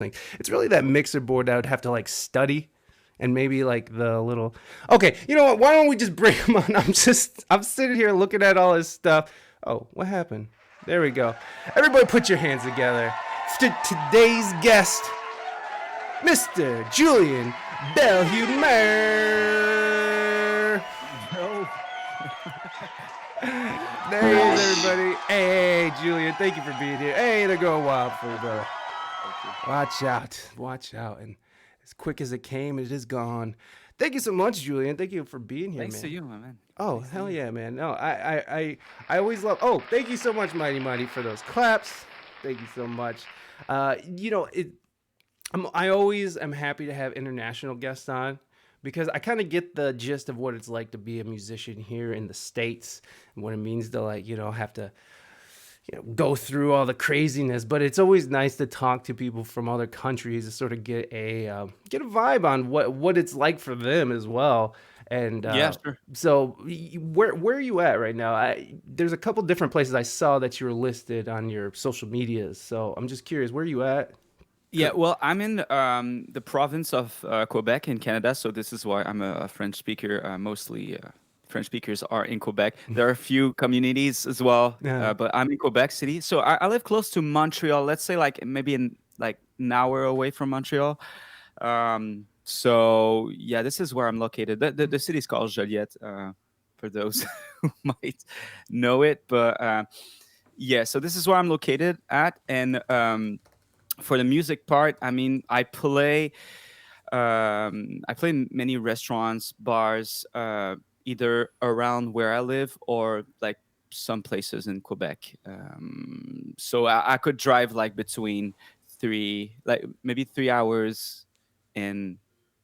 Like, it's really that mixer board that I would have to like study, and maybe like the little. Okay, you know what? Why don't we just bring him on? I'm sitting here looking at all his stuff. Oh, what happened? There we go. Everybody, put your hands together. Today's guest, Mr. Julien Belhumeur. No. There he is, everybody. Hey, Julien, thank you for being here. Hey, they're going wild for you, brother. Thank you. Watch out. Watch out. And as quick as it came, it is gone. Thank you so much, Julien. Thank you for being here, Thanks to man. you, my man. Oh, Thanks to hell you. yeah, man. No, I always love. Oh, thank you so much, Mighty Mighty, for those claps. Thank you so much. You know, I always am happy to have international guests on because I kind of get the gist of what it's like to be a musician here in the States and what it means to like, have to go through all the craziness. But it's always nice to talk to people from other countries to sort of get a vibe on what it's like for them as well. And Yeah, sure. so, where are you at right now? There's a couple different places I saw that you were listed on your social medias. So I'm just curious, where are you at? Yeah, well, I'm in the province of Quebec in Canada, so this is why I'm a French speaker. Mostly French speakers are in Quebec. There are a few communities as well, Yeah. but I'm in Quebec City. So I live close to Montreal. Let's say like maybe in like an hour away from Montreal. So yeah, this is where I'm located. The city is called Joliette, for those who might know it. But yeah, so this is where I'm located at. And for the music part, I mean, I play in many restaurants, bars, either around where I live or like some places in Quebec. So I could drive like between like maybe 3 hours and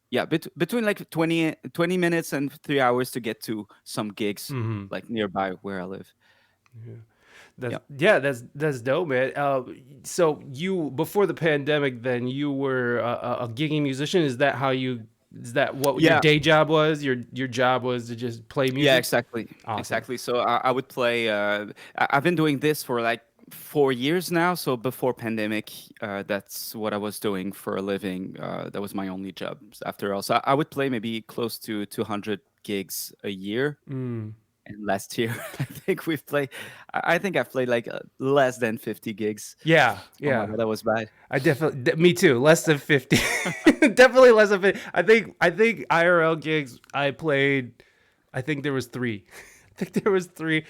yeah, between like 20 minutes and 3 hours to get to some gigs Mm-hmm. like nearby where I live. Yeah. Yeah. That's dope, man. So you before the pandemic, then you were a gigging musician. Is that how you? Is that what your Yeah. day job was? Your job was to just play Yeah, music? exactly. Awesome. Exactly. So I would play. I've been doing this for like 4 years now. So before pandemic, that's what I was doing for a living. That was my only job after all. So I would play maybe close to 200 gigs a year. Mm. And last year, I think we've played. I think I've played like less than 50 gigs. Yeah, Oh my yeah. god, that was bad. I definitely, me too. Less than 50. Definitely less than 50. I think IRL gigs I played. I think there was three. I think there was three.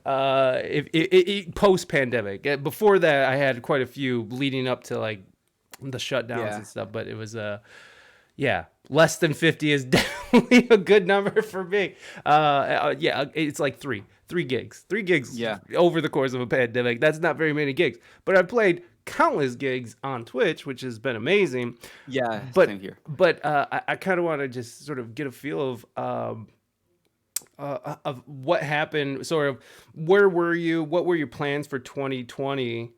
If post pandemic. Before that, I had quite a few leading up to like the shutdowns Yeah. and stuff. But it was yeah, less than 50 is definitely a good number for me. Yeah, it's like three gigs Yeah. over the course of a pandemic. That's not very many gigs, but I played countless gigs on Twitch, which has been amazing. Yeah. But Same here. I kind of want to just sort of get a feel of what happened. Sort of where were you? What were your plans for 2020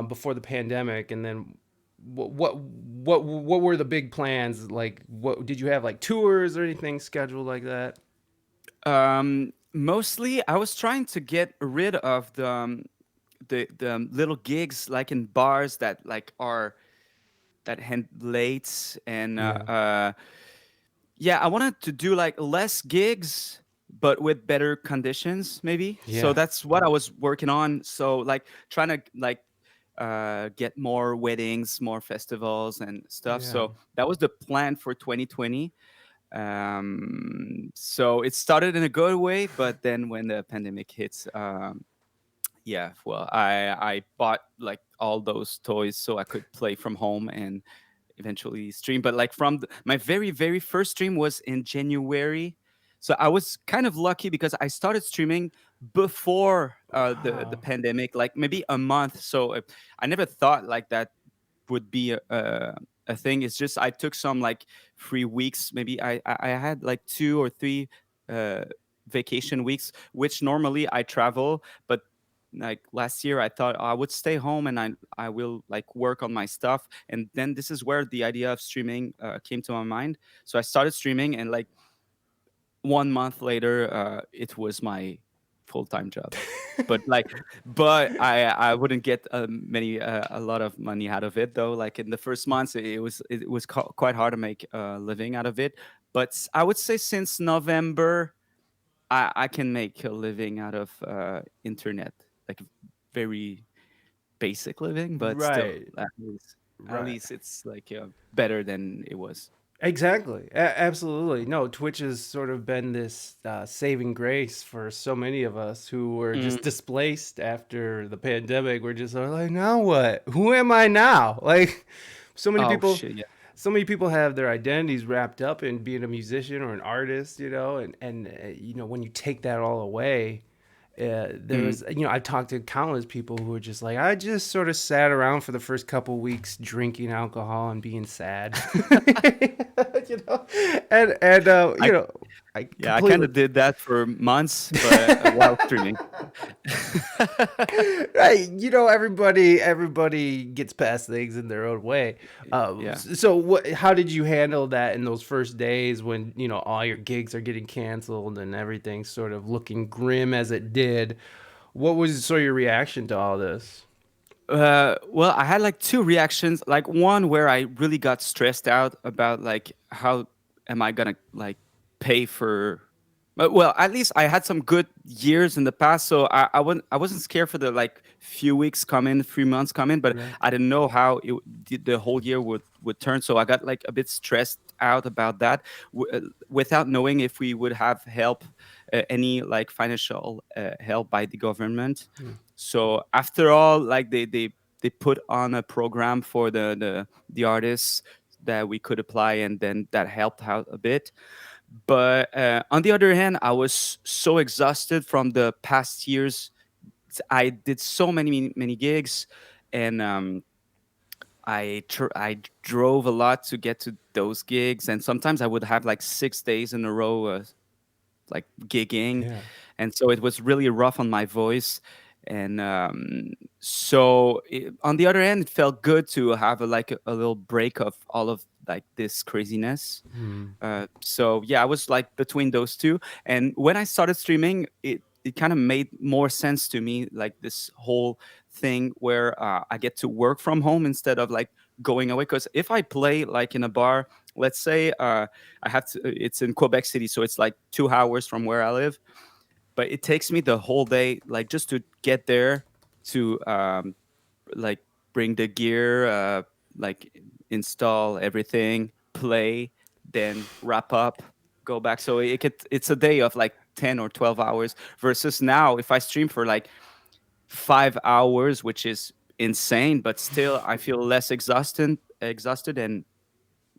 before the pandemic, and then what were the big plans? Like, what did you have like tours or anything scheduled like that? Mostly, I was trying to get rid of the little gigs like in bars that like are that hand late and Yeah, yeah, I wanted to do like less gigs but with better conditions maybe. So yeah, that's what I was working on. So like trying to like get more weddings, more festivals and stuff. yeah. So that was the plan for 2020. So it started in a good way, but then when the pandemic hits, yeah, well, I bought like all those toys so I could play from home and eventually stream. But like from my very first stream was in January, so I was kind of lucky because I started streaming before the Wow. pandemic, like maybe a month. So I never thought like that would be a thing. It's just I took some like free weeks. Maybe I had like 2 or 3 uh, vacation weeks, which normally I travel, but like last year I thought I would stay home and I will like work on my stuff. And then this is where the idea of streaming came to my mind. So I started streaming, and like 1 month later, it was my full-time job. But like, but I wouldn't get a lot of money out of it though. Like in the first months, it was quite hard to make a living out of it. But I would say since November, I can make a living out of internet, like very basic living, but still Right. at Right. least it's like better than it was. Exactly. Absolutely. No, Twitch has sort of been this saving grace for so many of us who were just Mm. displaced after the pandemic. We're just sort of like, now what? Who am I now? Like, so many Oh people, shit, yeah. so many people have their identities wrapped up in being a musician or an artist, and when you take that all away, there Mm. was, I've talked to countless people who were just like, I just sort of sat around for the first couple weeks drinking alcohol and being sad, you know, I I Yeah, I kind completely of did that for months, but while streaming. right. Everybody gets past things in their own way. Yeah. So how did you handle that in those first days when, all your gigs are getting canceled and everything's sort of looking grim as it did? What was sort of your reaction to all this? Well, I had like two reactions. Like one where I really got stressed out about like how am I gonna like pay for. Well, at least I had some good years in the past, so I wasn't scared for the like few weeks coming, 3 months coming, but Right. I didn't know how the whole year would turn. So I got like a bit stressed out about that, without knowing if we would have help, any like financial help by the government. Hmm. So after all, like they put on a program for the artists that we could apply, and then that helped out a bit. But on the other hand, I was so exhausted from the past years. I did so many gigs, and I drove a lot to get to those gigs, and sometimes I would have like 6 days in a row, like gigging, Yeah. and so it was really rough on my voice. And so on the other hand, it felt good to have a little break of all of like this craziness. Hmm. So yeah, I was like between those two. And when I started streaming, it kind of made more sense to me, like this whole thing where I get to work from home instead of like going away. Because if I play like in a bar, let's say I have to, it's in Quebec City, so it's like 2 hours from where I live, but it takes me the whole day, like just to get there, to like bring the gear, like install everything, play, then wrap up, go back. So it's a day of like 10 or 12 hours, versus now if I stream for like 5 hours, which is insane, but still I feel less exhausted, and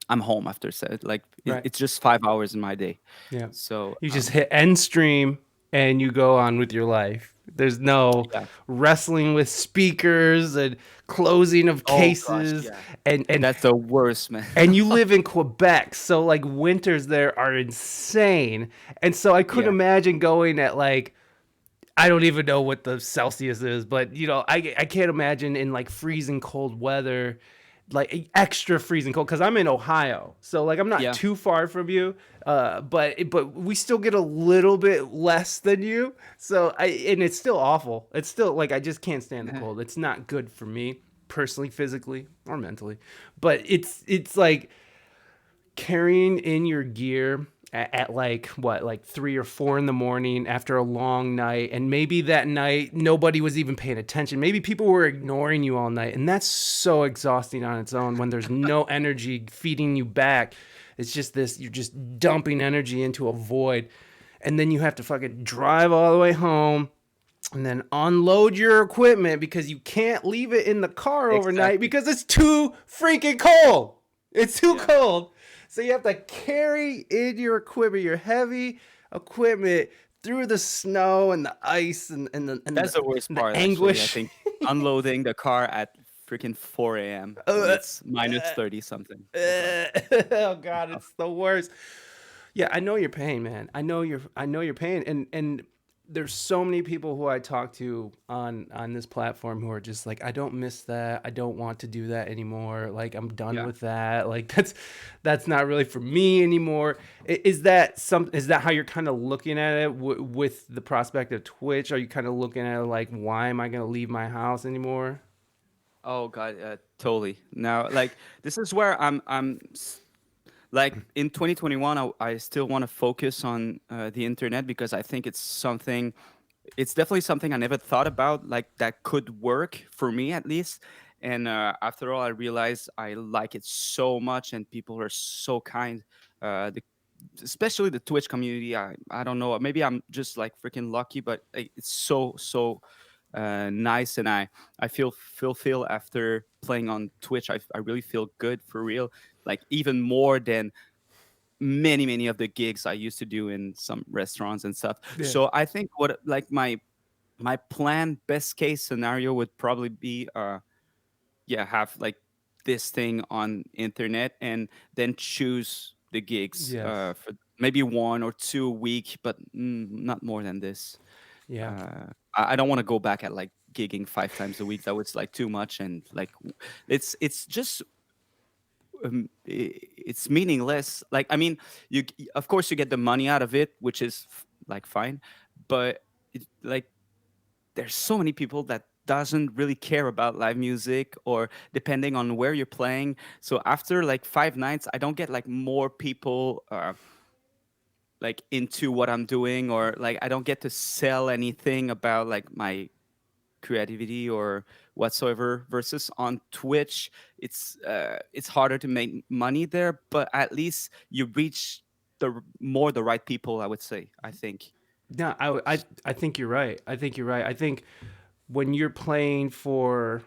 I'm home after set. Like Right. it's just 5 hours in my day. Yeah. So You just hit end stream and you go on with your life. There's no yeah. wrestling with speakers and closing of Oh gosh, cases, yeah. and and That's the worst, man. and you live in Quebec, so like winters there are insane. And so I couldn't Yeah. imagine going at like, I don't even know what the Celsius is, but I can't imagine in like freezing cold weather, like extra freezing cold, because I'm in Ohio, so like I'm not Yeah. too far from you, but we still get a little bit less than you, and it's still awful. It's still like I just can't stand the cold. It's not good for me personally, physically or mentally, but it's like carrying in your gear at like what, like 3 or 4 in the morning after a long night, and maybe that night nobody was even paying attention, maybe people were ignoring you all night, and that's so exhausting on its own when there's no energy feeding you back. It's just this, you're just dumping energy into a void, and then you have to fucking drive all the way home and then unload your equipment because you can't leave it in the car overnight Exactly. because it's too freaking cold. It's too Yeah. cold. So you have to carry in your equipment, your heavy equipment, through the snow and the ice That's the worst and the part, actually. I anguish. think unloading the car at freaking 4 a.m. when Uh, it's minus uh, 30 something. Oh god. oh God, it's the worst. Yeah, I know your pain, man. I know your pain, and there's so many people who I talk to on this platform who are just like, I don't miss that. I don't want to do that anymore. Like I'm done Yeah. with that. Like that's not really for me anymore. Is that some? Is that how you're kind of looking at it with the prospect of Twitch? Are you kind of looking at it like, why am I going to leave my house anymore? Oh God, totally. Now, like this is where like in 2021, I still want to focus on the internet because I think it's something. It's definitely something I never thought about, like that could work for me at least. And after all, I realized I like it so much, and people are so kind. Especially the Twitch community. I don't know. Maybe I'm just like freaking lucky, but it's so nice, and I feel fulfilled after playing on Twitch. I really feel good for real, like even more than many of the gigs I used to do in some restaurants and stuff. Yeah. So I think what like my plan best case scenario would probably be yeah, have like this thing on internet and then choose the gigs Yes. for maybe one or two a week, but not more than this. Yeah. I don't want to go back at like gigging 5 times a week. That was like too much, and like it's just it's meaningless. Like I mean, of course you get the money out of it, which is like fine, but like there's so many people that doesn't really care about live music or depending on where you're playing. So after like 5 nights, I don't get like more people like into what I'm doing, or like I don't get to sell anything about like my creativity or whatsoever. Versus on Twitch, it's harder to make money there, but at least you reach the right people, I would say, I think. No, I think you're right. I think you're right. I think when you're playing for,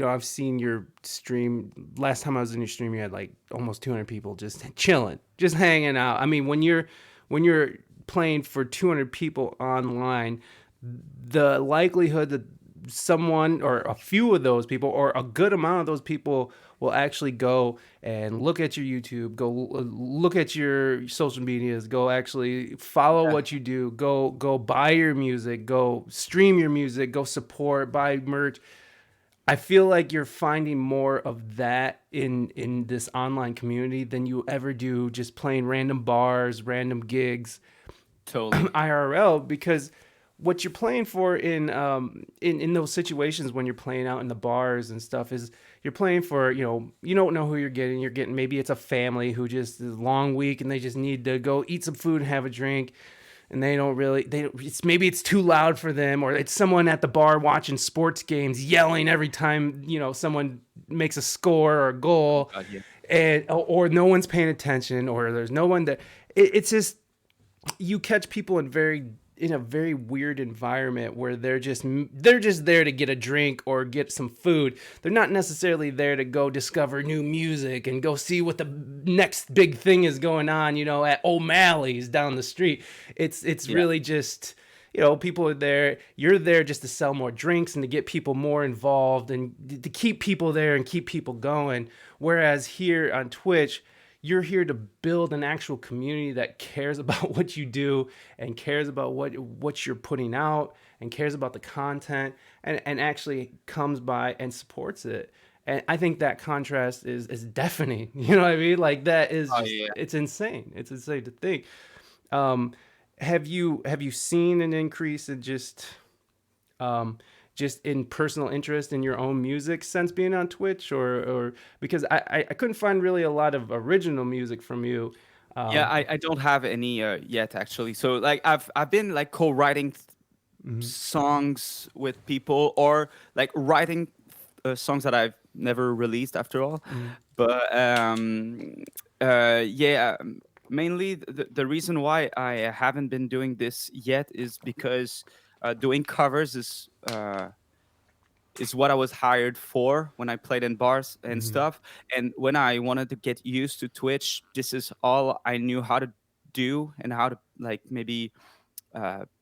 I've seen your stream. Last time I was in your stream, you had like almost 200 people just chilling, just hanging out. I mean, when you're playing for 200 people online, the likelihood that someone or a few of those people or a good amount of those people will actually go and look at your YouTube, go look at your social medias, go actually follow Yeah, what you do, go buy your music, go stream your music, go support, buy merch. I feel like you're finding more of that in this online community than you ever do just playing random bars, random gigs. totally. IRL, because what you're playing for in those situations when you're playing out in the bars and stuff is you're playing for, you don't know who you're getting. You're getting, maybe it's a family who just is a long week and they just need to go eat some food and have a drink, and they don't really, it's maybe it's too loud for them, or it's someone at the bar watching sports games yelling every time someone makes a score or a Oh goal, God, yeah. and or no one's paying attention, or there's no one that it's just, you catch people in a very weird environment where they're just there to get a drink or get some food. They're not necessarily there to go discover new music and go see what the next big thing is going on, at O'Malley's down the street. It's Yeah. really just, people are there. You're there just to sell more drinks and to get people more involved and to keep people there and keep people going. Whereas here on Twitch, you're here to build an actual community that cares about what you do and cares about what you're putting out and cares about the content, and actually comes by and supports it. And I think that contrast is deafening. You know what I mean? Like that is Oh just, yeah. it's insane. It's insane to think. Um, have you seen an increase in um, just in personal interest in your own music since being on Twitch, or because I couldn't find really a lot of original music from you. Yeah, Um, I don't have any yet actually. So like I've been like co-writing mhm, songs with people, or like writing songs that I've never released after all. mhm, But yeah, mainly the reason why I haven't been doing this yet is because doing covers is what I was hired for when I played in bars and mhm, stuff. And when I wanted to get used to Twitch, this is all I knew how to do and how to like maybe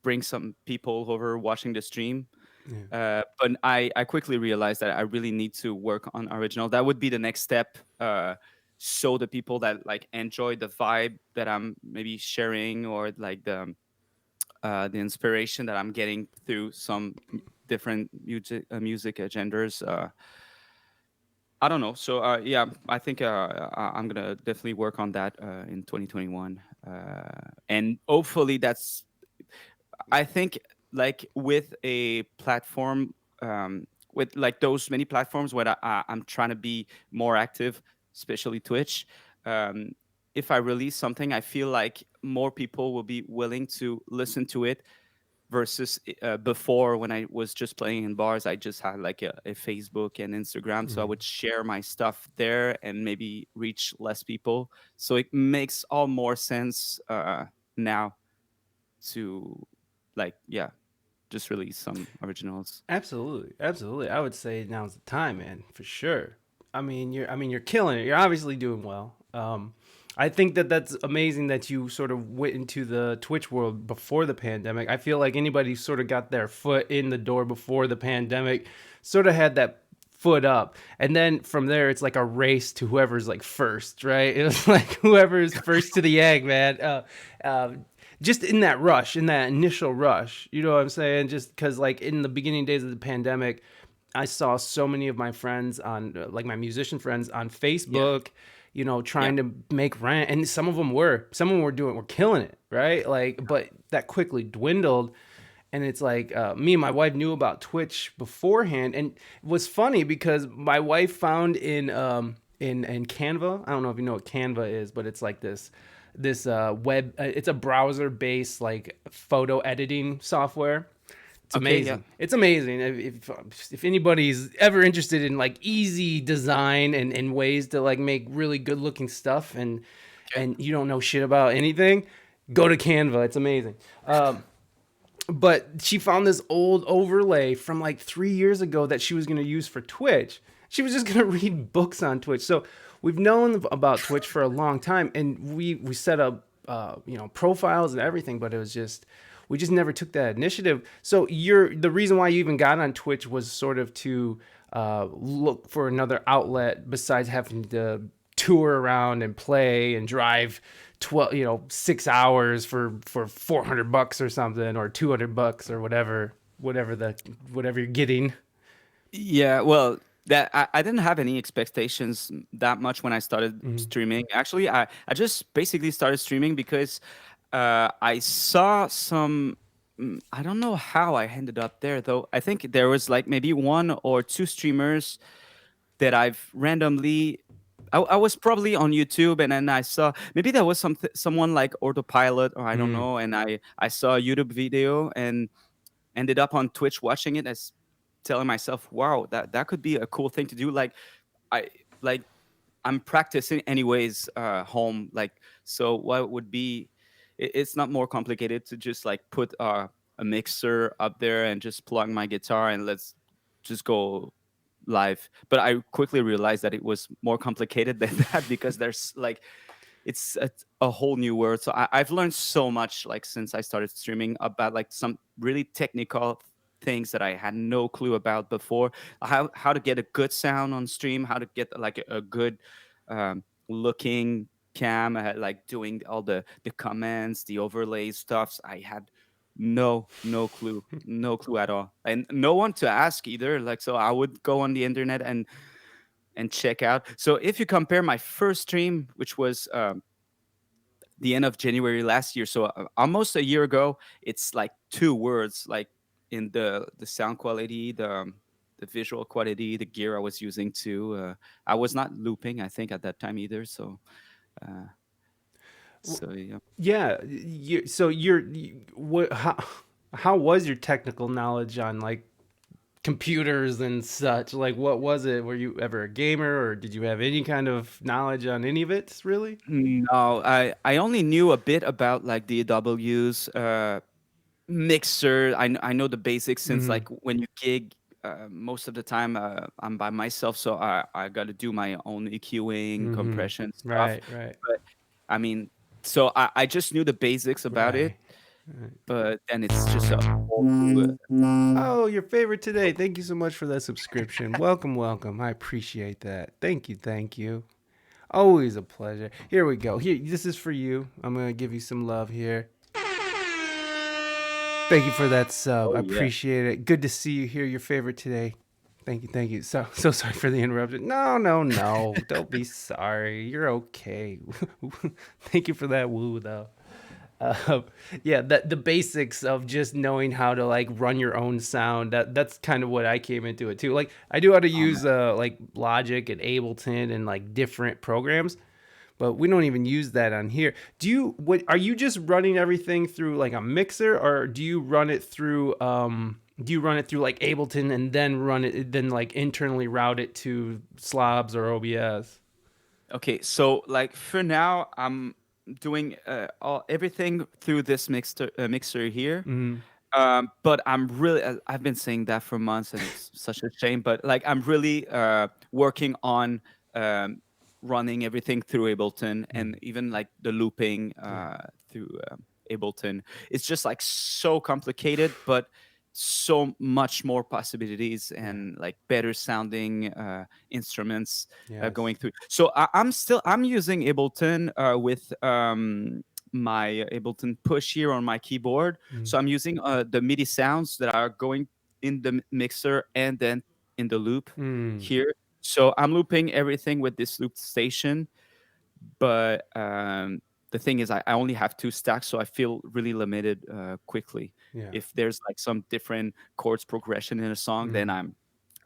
bring some people over watching the stream. yeah. But I quickly realized that I really need to work on original. That would be the next step. So the people that like enjoy the vibe that I'm maybe sharing, or like the inspiration that I'm getting through some different music genders. I don't know. So yeah, I think I'm gonna definitely work on that in 2021, and hopefully that's. I think like with a platform, with like those many platforms where I'm trying to be more active, especially Twitch. Um, if I release something, I feel like more people will be willing to listen to it versus before when I was just playing in bars. I just had like a Facebook and Instagram, so I would share my stuff there and maybe reach less people. So it makes all more sense now to like yeah, just release some originals. Absolutely, absolutely. I would say now's the time, man, for sure. I mean, you're killing it. You're obviously doing well. I think that that's amazing that you sort of went into the Twitch world before the pandemic. I feel like anybody who sort of got their foot in the door before the pandemic sort of had that foot up, and then from there it's like a race to whoever's like first, right? It was like whoever's first to the egg, man. Uh, just in that rush, in that initial rush, you know what I'm saying? Just because like in the beginning days of the pandemic, I saw so many of my friends on like my musician friends on Yeah, Facebook, you know, yeah, trying to make rent, and some of them were killing it, right? Like, but that quickly dwindled, and it's like me and my wife knew about Twitch beforehand, and it was funny because my wife found in Canva. I don't know if you know what Canva is, but it's like this web. It's a browser based like photo editing software. It's okay, yeah, amazing. It's amazing. If anybody's ever interested in like easy design and ways to like make really good looking stuff, okay, and you don't know shit about anything, go to Canva. It's amazing. But she found this old overlay from like 3 years ago that she was going to use for Twitch. She was just going to read books on Twitch. So we've known about Twitch for a long time, and we set up you know, profiles and everything, but it was just we just never took that initiative. So you're the reason why you even got on Twitch was sort of to look for another outlet besides having to tour around and play and drive 12, you know, 6 hours for $400 or something, or $200 or whatever you're getting. yeah. Well, that I didn't have any expectations that much when I started streaming. Actually, I just basically started streaming because I saw some. I don't know how I ended up there though. I think there was like maybe one or two streamers that I've randomly. I was probably on YouTube, and then I saw maybe there was someone like Autopilot, or I don't Mm. know, and I saw a YouTube video and ended up on Twitch watching it, as telling myself, wow, that could be a cool thing to do. Like I like I'm practicing anyways home, like, so what would be it's not more complicated to just like put a mixer up there and just plug my guitar and let's just go live. But I quickly realized that it was more complicated than that, because there's like it's a whole new world. So I've learned so much like since I started streaming about like some really technical things that I had no clue about before. How to get a good sound on stream, how to get like a good looking cam, like doing all the comments, the overlay stuffs. I had no clue, no clue at all, and no one to ask either. Like, so I would go on the internet and check out. So if you compare my first stream, which was the end of January last year, so almost a year ago, it's like two words, like in the sound quality, the visual quality, the gear I was using too. I was not looping, I think, at that time either. So, uh, so yeah. Yeah, what how was your technical knowledge on like computers and such? Like, what was it? Were you ever a gamer, or did you have any kind of knowledge on any of it, really? No, I only knew a bit about like the W's mixer. I know the basics since Mm-hmm. like when you gig, most of the time I'm by myself, so I got to do my own EQing, Mm-hmm. compression stuff. Right, right, But I mean, so I just knew the basics about it, right, right. but then it's just a whole new. Oh, your favorite today. Thank you so much for that subscription. Welcome, welcome. I appreciate that. Thank you, thank you. Always a pleasure. Here we go. Here, this is for you. I'm gonna give you some love here. Thank you for that sub. I Oh yeah. appreciate it. Good to see you here. Your favorite today. Thank you, thank you. So sorry for the interruption. No. Don't be sorry. You're okay. Thank you for that woo though. Uh, yeah, the basics of just knowing how to like run your own sound. That's kind of what I came into it too. Like I do how to Oh man. use like Logic and Ableton and like different programs, but we don't even use that on here. What are you just running everything through like a mixer, or do you run it through like Ableton and then like internally route it to Slobs or OBS? Okay, so like for now, I'm doing everything through this mixer here. Mm, But I've been saying that for months, and it's such a shame. But like, I'm really working on um, running everything through Ableton, mm, and even like the looping yeah, through Ableton. It's just like so complicated, but so much more possibilities yeah, and like better sounding instruments yes. going through. So I'm using Ableton with my Ableton push here on my keyboard. Mm, So I'm using the MIDI sounds that are going in the mixer and then in the loop mm, here. So I'm looping everything with this loop station, but the thing is, I only have two stacks, so I feel really limited quickly. yeah. If there's like some different chords progression in a song, then Mm.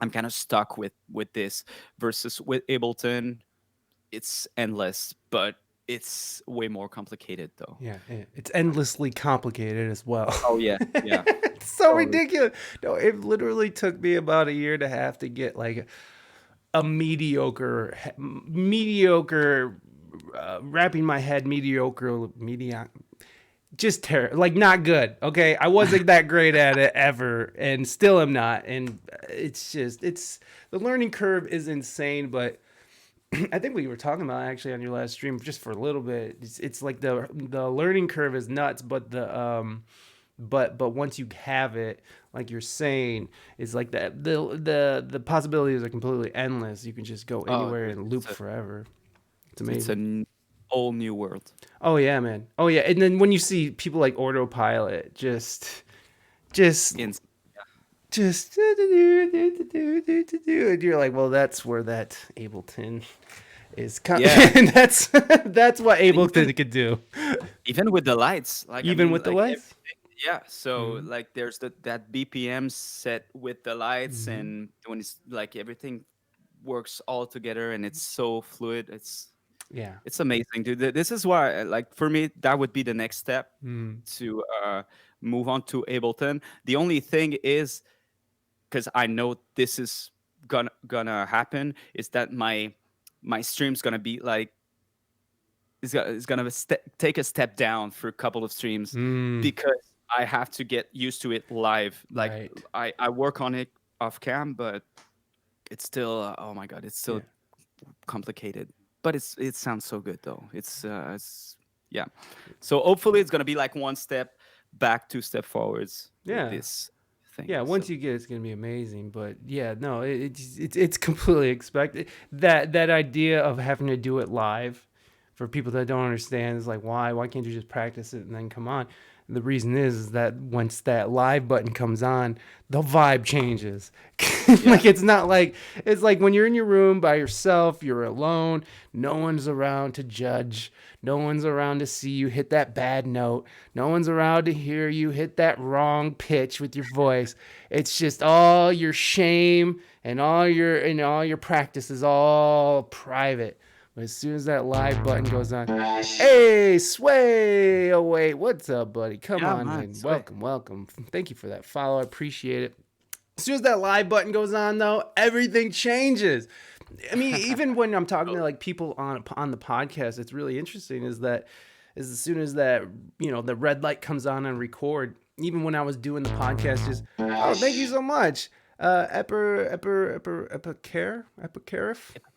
I'm kind of stuck with this. Versus with Ableton, it's endless, but it's way more complicated though. Yeah, it's endlessly complicated as well. Oh yeah, yeah, It's so totally. ridiculous. No, it literally took me about a year and a half to get like a mediocre, wrapping my head mediocre, just terrible, like not good. Okay, I wasn't that great at it ever, and still am not. And it's the learning curve is insane, but I think we were talking about actually on your last stream just for a little bit. It's like the learning curve is nuts, but but once you have it, like you're saying, it's like the possibilities are completely endless. You can just go Oh, anywhere dude, and loop forever. It's it's amazing. whole new world. Oh yeah, man. Oh yeah, and then when you see people like Autopilot, just In just and you're like, well, that's where that Ableton is. yeah, That's what even Ableton could do, even with the lights, like I even mean, with the like lights. everything. Yeah, so Mm-hmm. like there's that BPM set with the lights, Mm-hmm. and when it's like everything works all together, and it's so fluid. Yeah. It's amazing, dude. This is why, like, for me, that would be the next step Mm. to move on to Ableton. The only thing is, because I know this is gonna happen, is that my stream's gonna be like is gonna take a step down for a couple of streams Mm. because I have to get used to it live. Like Right. I work on it off cam, but it's still oh my god, it's Yeah. still complicated. But it sounds so good though. It's yeah. So hopefully it's gonna be like one step back, two step forwards with Yeah. this thing. Yeah, So once you get it, it's gonna be amazing. But yeah, no, it's completely expected. That idea of having to do it live, for people that don't understand, is like why can't you just practice it and then come on? The reason is that once that live button comes on, the vibe changes. yeah. Like it's like when you're in your room by yourself, you're alone, no one's around to judge, no one's around to see you hit that bad note, no one's around to hear you hit that wrong pitch with your voice. It's just all your shame and all your practice is all private. But as soon as that live button goes on, hey, Sway! Oh, wait, what's up, buddy? Come Yeah, on man. in. Sweet. Welcome. Thank you for that follow. I appreciate it. As soon as that live button goes on, though, everything changes. I mean, even when I'm talking to like people on the podcast, it's really interesting. Is as soon as that the red light comes on record. Even when I was doing the podcast, just thank you so much, Epic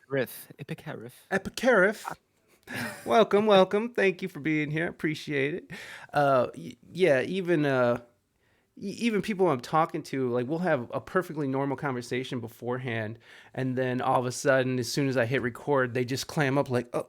riff. Epicarif. Welcome. Thank you for being here. Appreciate it. Yeah, even people I'm talking to, like we'll have a perfectly normal conversation beforehand, and then all of a sudden, as soon as I hit record, they just clam up like, oh,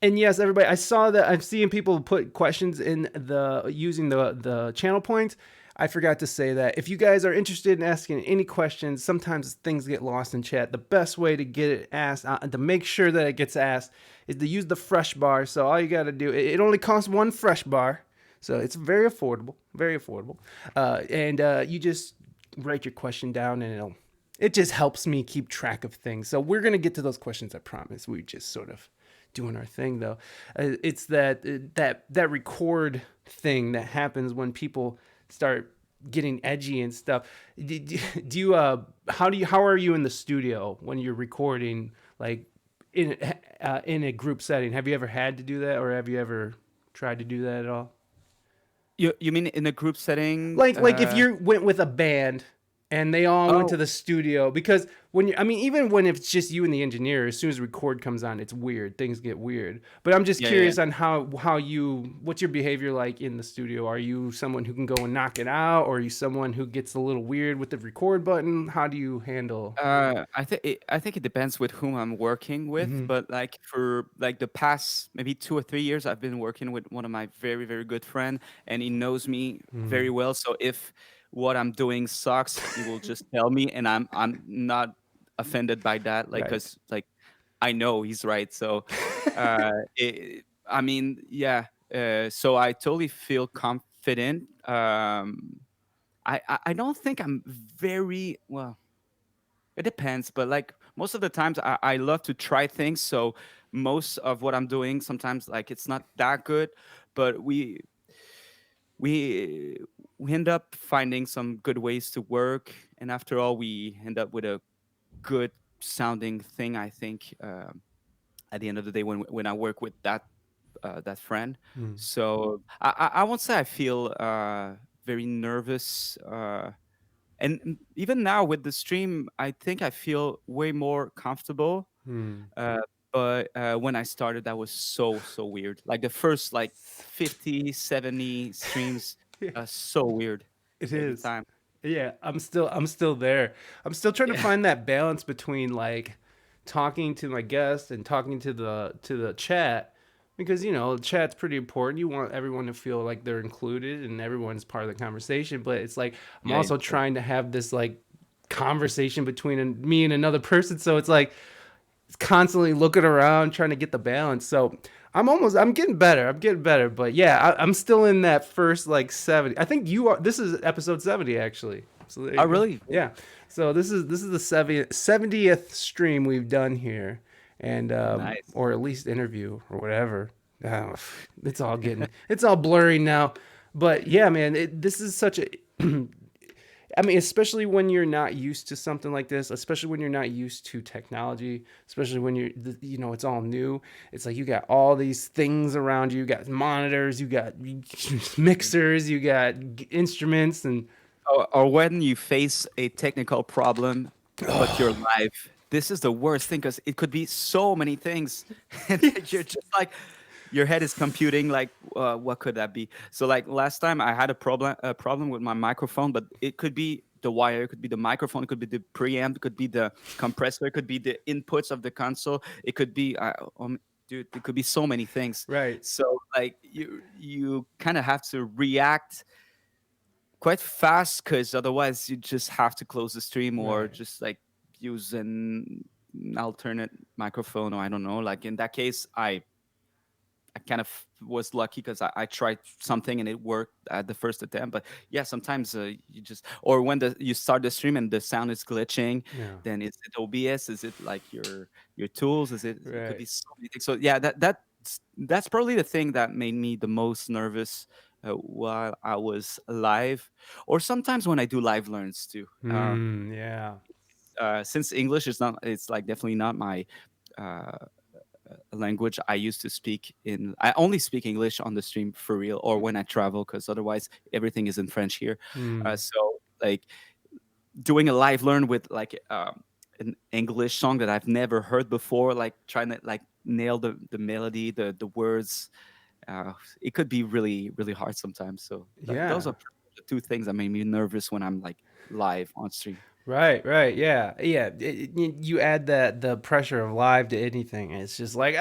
And yes, everybody, I saw that. I'm seeing people put questions in the using the channel points. I forgot to say that if you guys are interested in asking any questions, sometimes things get lost in chat. The best way to get it asked, to make sure that it gets asked, is to use the fresh bar. So all you got to do, it only costs one fresh bar, so it's very affordable, very affordable. And you just write your question down, and it just helps me keep track of things. So we're gonna get to those questions, I promise. We just sort of doing our thing though. It's that record thing that happens when people start getting edgy and stuff. Do you how are you in the studio when you're recording, like in a group setting? Have you ever had to do that, or have you ever tried to do that at all? You mean in a group setting? Like if you went with a band and they all went to Oh, the studio, because when you, I mean, even when it's just you and the engineer, as soon as record comes on, it's weird, things get weird. But I'm just yeah, yeah. curious on how you, what's your behavior like in the studio? Are you someone who can go and knock it out, or are you someone who gets a little weird with the record button? How do you handle? I think it depends with whom I'm working with, Hmm. but like for like the past maybe 2 or 3 years, I've been working with one of my very very good friend, and he knows me very well. So if what I'm doing sucks, he will just tell me, and I'm not offended by that, like Right. because like I know he's right. So, I mean, yeah. So I totally feel confident. I don't think I'm very well. It depends, but like most of the times, I love to try things. So most of what I'm doing, sometimes like it's not that good, but we we end up finding some good ways to work, and after all, we end up with a good sounding thing. I think at the end of the day, when I work with that friend, Mm. so I won't say I feel very nervous. And even now with the stream, I think I feel way more comfortable. Mm. Uh, but when I started, that was so weird. Like the first like 50, 70 streams, Yeah, so weird it every is. time. Yeah, I'm still there. I'm still trying to Yeah, find that balance between like talking to my guest and talking to the chat, because chat's pretty important. You want everyone to feel like they're included and everyone's part of the conversation, but it's like I'm yeah, yeah. also trying to have this like conversation between me and another person, so it's like constantly looking around trying to get the balance. So I'm getting better. I'm getting better. But yeah, I'm still in that first like 70. I think you are. This is episode 70 actually. So there Oh, you go. really? Yeah. So this is the 70th stream we've done here, and Nice. or at least interview or whatever. Oh, it's all blurry now. But yeah, man, this is such a I mean, especially when you're not used to something like this, especially when you're not used to technology, especially when it's all new. It's like you got all these things around you. You got monitors, you got mixers, you got instruments, and Or when you face a technical problem, but you're live. This is the worst thing because it could be so many things, and you're yes, just like, your head is computing like, what could that be? So like last time I had a problem with my microphone, but it could be the wire, it could be the microphone, it could be the preamp, it could be the compressor, it could be the inputs of the console, it could be dude, it could be so many things. right, So like you kind of have to react quite fast because otherwise you just have to close the stream or right, just like use an alternate microphone, or I don't know. Like in that case, I kind of was lucky because I tried something and it worked at the first attempt. But yeah, sometimes you just, or when you start the stream and the sound is glitching, yeah, then is it OBS? Is it like your tools? It could right. be so many things. So yeah, that's probably the thing that made me the most nervous while I was live, or sometimes when I do live learns too. Yeah, Since English is not, it's like definitely not my uh, language I used to speak in. I only speak English on the stream for real, or when I travel, because otherwise everything is in French here. mm, So like doing a live learn with like an English song that I've never heard before, like trying to like nail the melody, the words. It could be really really hard sometimes. So those yeah. are the two things that made me nervous when I'm like live on stream. Right, right, yeah. You add that the pressure of live to anything, and it's just like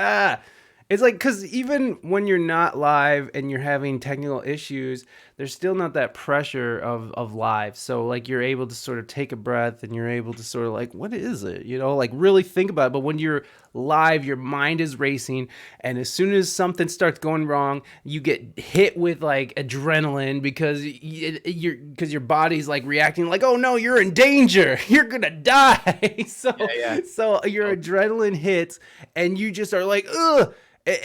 It's like, because even when you're not live and you're having technical issues, there's still not that pressure of live. So, like, you're able to sort of take a breath and you're able to sort of like, what is it? You know, like really think about it. But when you're live, your mind is racing. And as soon as something starts going wrong, you get hit with like adrenaline because because your body's like reacting like, oh no, you're in danger. You're going to die. Yeah, yeah. So your Oh, adrenaline hits and you just are like, ugh.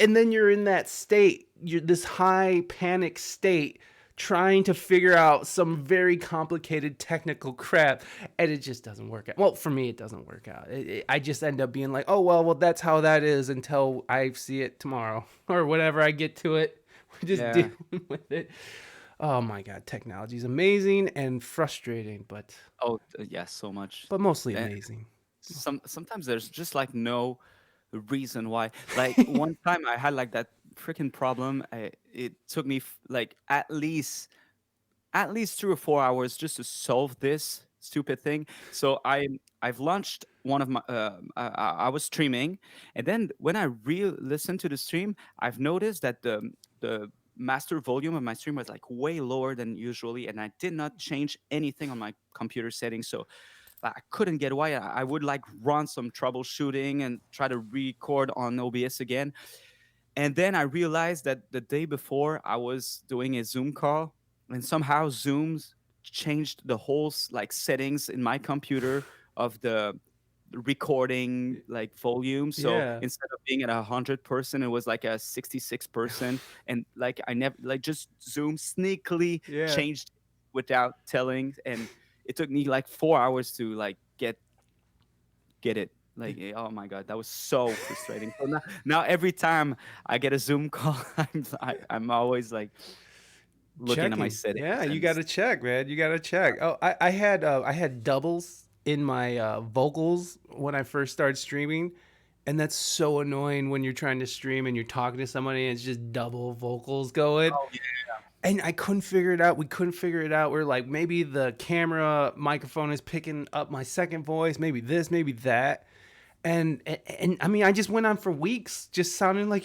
And then you're in that state, you're this high panic state, trying to figure out some very complicated technical crap, and it just doesn't work out. Well, for me, it doesn't work out. I just end up being like, oh well, that's how that is until I see it tomorrow or whenever I get to it. We're just yeah. dealing with it. Oh my god, technology is amazing and frustrating, Oh, yeah, so much. but mostly And amazing. sometimes there's just like no reason why. Like one time I had like that freaking problem. It took me like at least 3 or 4 hours just to solve this stupid thing. So I've launched one of my I was streaming, and then when I listened to the stream, I've noticed that the master volume of my stream was like way lower than usually, and I did not change anything on my computer settings. So I couldn't get away. I would like run some troubleshooting and try to record on OBS again. And then I realized that the day before I was doing a Zoom call, and somehow Zoom's changed the whole like settings in my computer of the recording like volume. So Yeah, instead of being at 100%, it was like a 66%. And like I never like just Zoom sneakily yeah. changed without telling. And it took me like 4 hours to like get it. Like, oh my god, that was so frustrating. So now every time I get a Zoom call, I'm always like looking at my Checking. settings Yeah, you and got to check, man. You got to check. Oh, I had doubles in my vocals when I first started streaming, and that's so annoying when you're trying to stream and you're talking to somebody and it's just double vocals going. oh yeah, And I couldn't figure it out. We couldn't figure it out. We're like, maybe the camera microphone is picking up my second voice, maybe this, maybe that. And I mean, I just went on for weeks, just sounding like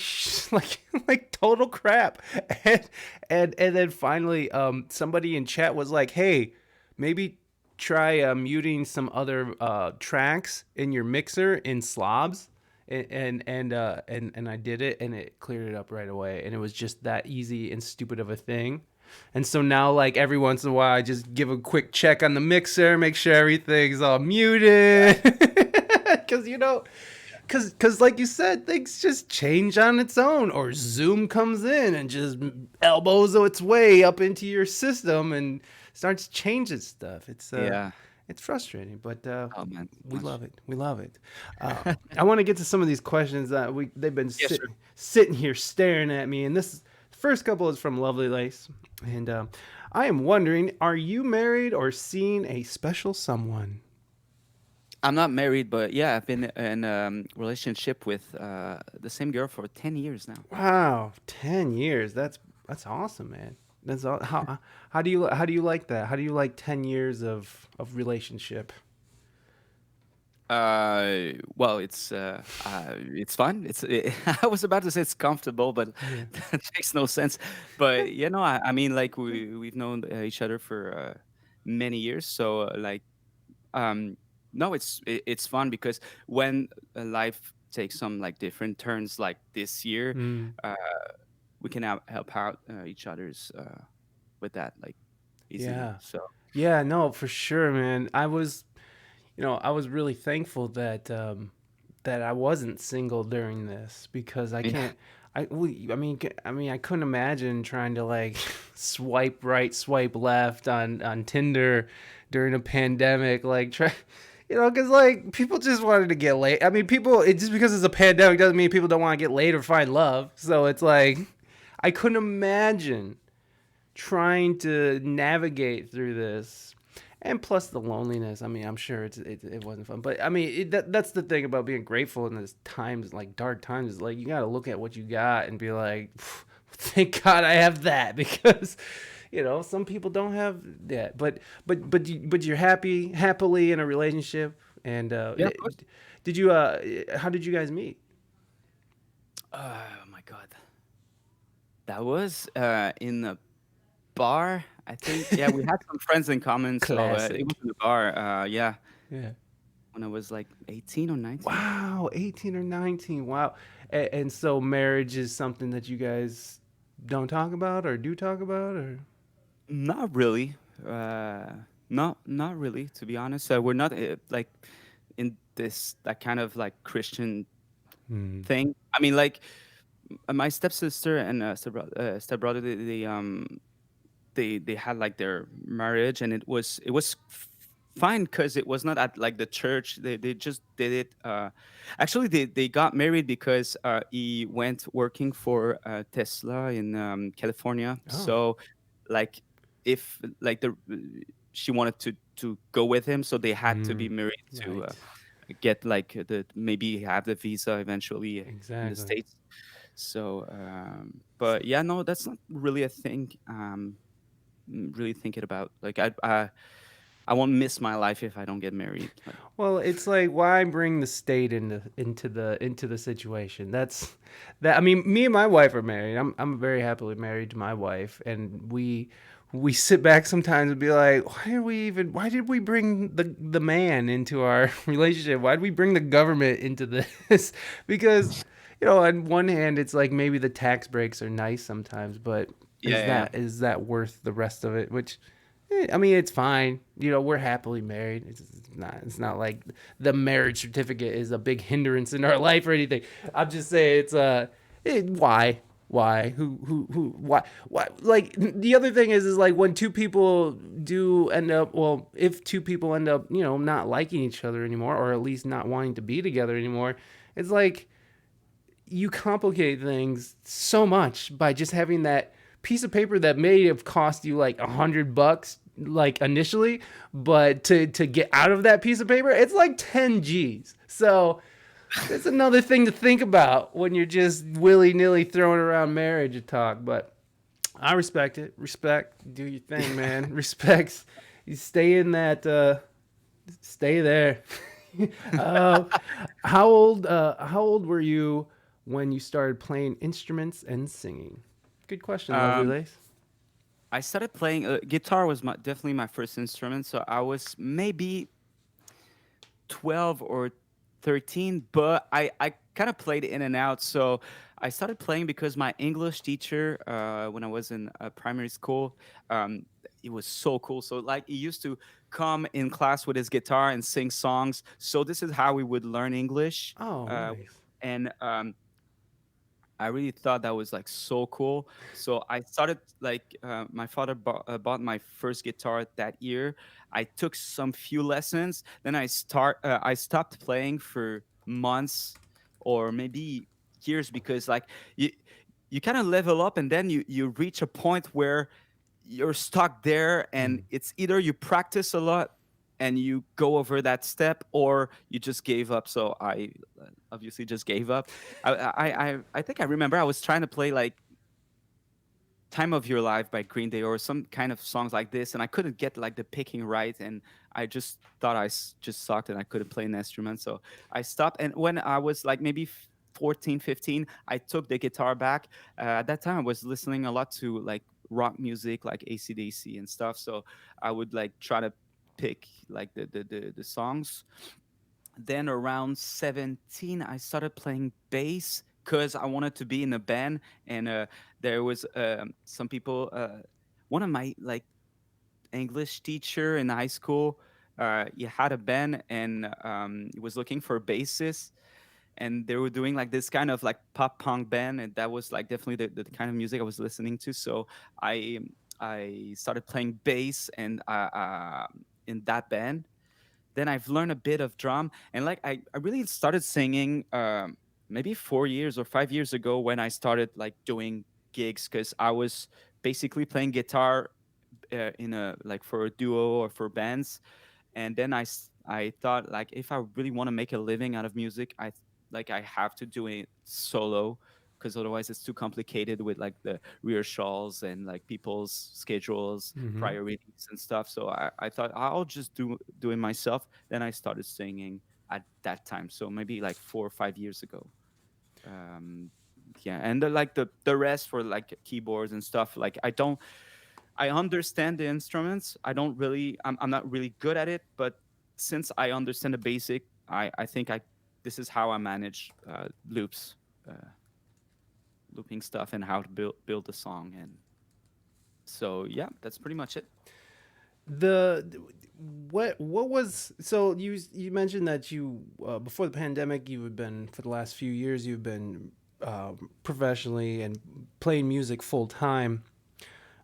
like total crap. And and then finally, somebody in chat was like, "Hey, maybe try muting some other tracks in your mixer in slobs." And I did it, and it cleared it up right away. And it was just that easy and stupid of a thing. And so now, like every once in a while, I just give a quick check on the mixer, make sure everything's all muted. Because because like you said, things just change on its own, or Zoom comes in and just elbows its way up into your system and starts changing stuff. yeah. It's frustrating, but Oh man, so we much. love it. We love it. I want to get to some of these questions that they've been Yeah, sure. sitting here staring at me, and the first couple is from Lovely Lace, and I am wondering, are you married or seeing a special someone? I'm not married, but yeah, I've been in a relationship with the same girl for 10 years now. Wow, 10 years. That's awesome, man. That's all. How do you like that? How do you like 10 years of relationship? Well, it's fun. I was about to say it's comfortable, but Yeah. that makes no sense. But I mean, like we've known each other for many years, so like um, no, it's fun because when life takes some like different turns, like this year, Mm, uh, we can help out each other's with that like easily. yeah. So Yeah. No, for sure, man. I was really thankful that I wasn't single during this because I yeah, can't. I mean, I couldn't imagine trying to like swipe right, swipe left on Tinder during a pandemic. Like, try, because like people just wanted to get laid. I mean, just because it's a pandemic doesn't mean people don't want to get laid or find love. So it's like, I couldn't imagine trying to navigate through this, and plus the loneliness. I mean, I'm sure it wasn't fun, but I mean, that's the thing about being grateful in this times, like dark times, is like you got to look at what you got and be like, thank God I have that. Because some people don't have that. But you're happily in a relationship. And yeah, of course. did you how did you guys meet? Oh my god, that was in a bar. I think yeah, we had some friends in common, so it was Classic. in a bar. Yeah, Yeah. when I was like 18 or 19. Wow, 18 or 19. Wow. And so marriage is something that you guys don't talk about or do talk about or Not really. Uh, not really. To be honest, we're not like in this that kind of like Christian Hmm. thing. I mean, like my stepsister and stepbrother, they had like their marriage, and it was fine because it was not at like the church. They just did it. Actually, they got married because he went working for Tesla in California. Oh, So, like, if like the she wanted to go with him, so they had to mm, be married to right. get like the maybe have the visa eventually in the Exactly. states. So, but yeah, no, that's not really a thing. Really thinking about like I won't miss my life if I don't get married. Like, Well, it's like why bring the state into the situation? That's that. I mean, me and my wife are married. I'm very happily married to my wife, and we sit back sometimes and be like, why did we bring the man into our relationship? Why did we bring the government into this? Because on one hand, it's like maybe the tax breaks are nice sometimes, but yeah, yeah, is that worth the rest of it? Which I mean, it's fine. We're happily married. It's not like the marriage certificate is a big hindrance in our life or anything. I'm just saying why why like the other thing is like when two people do end up, well, if two people end up not liking each other anymore or at least not wanting to be together anymore, it's like you complicate things so much by just having that piece of paper that may have cost you like $100 like initially, but to get out of that piece of paper it's like 10 g's. So that's another thing to think about when you're just willy-nilly throwing around marriage talk. But I respect it. Respect, do your thing, man. Respects, you stay in that stay there. uh, how old were you when you started playing instruments and singing? Good question, Lovely um, Lace. I started playing guitar was definitely my first instrument, so I was maybe 12 or 13, but I kind of played in and out. So I started playing because my English teacher, when I was in primary school, um, it was so cool. So like he used to come in class with his guitar and sing songs. So this is how we would learn English. Oh, Uh, nice. and I really thought that was like so cool. So I started like my father bought my first guitar that year. I took some few lessons. Then I stopped playing for months or maybe years because like you kind of level up and then you reach a point where you're stuck there and Mm. it's either you practice a lot and you go over that step or you just gave up. So I obviously just gave up. I think I remember I was trying to play like Time of Your Life by Green Day or some kind of songs like this, and I couldn't get like the picking right, and I just thought just sucked and I couldn't play an instrument. So I stopped. And when I was like maybe 14, 15, I took the guitar back. At that time, I was listening a lot to like rock music, like AC/DC and stuff. So I would like try to pick like the songs. Then around 17 I started playing bass because I wanted to be in a band. And there was some people, one of my like English teacher in high school, he had a band and he was looking for a bassist, and they were doing like this kind of like pop punk band, and that was like definitely the kind of music I was listening to. So i I started playing bass and in that band. Then I've learned a bit of drum, and like I really started singing maybe 4 years or 5 years ago when I started like doing gigs because I was basically playing guitar in a like for a duo or for bands. And then I thought like if I really want to make a living out of music, like I have to do it solo because otherwise it's too complicated with like the rehearsals and like people's schedules, Mm-hmm. priorities and stuff. So I thought I'll just do it myself. Then I started singing at that time, so maybe like 4 or 5 years ago. um yeah, and the rest for like keyboards and stuff. Like I understand the instruments. I'm not really good at it, but since I understand the basic, I think I this is how I manage loops, uh, looping stuff, and how to build a song. And so yeah, that's pretty much it. The what was so you mentioned that you before the pandemic you had been for the last few years you've been professionally and playing music full time.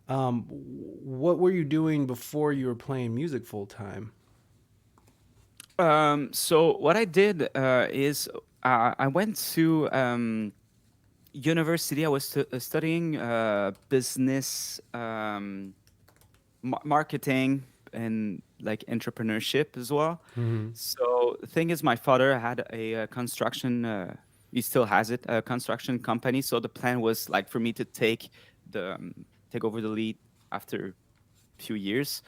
What were you doing before you were playing music full time? So what I did is I went to university. I was studying business, marketing, and like entrepreneurship as well. Mm-hmm. So the thing is, my father had a construction. He still has it, a construction company. So the plan was like for me to take over the lead after a few years.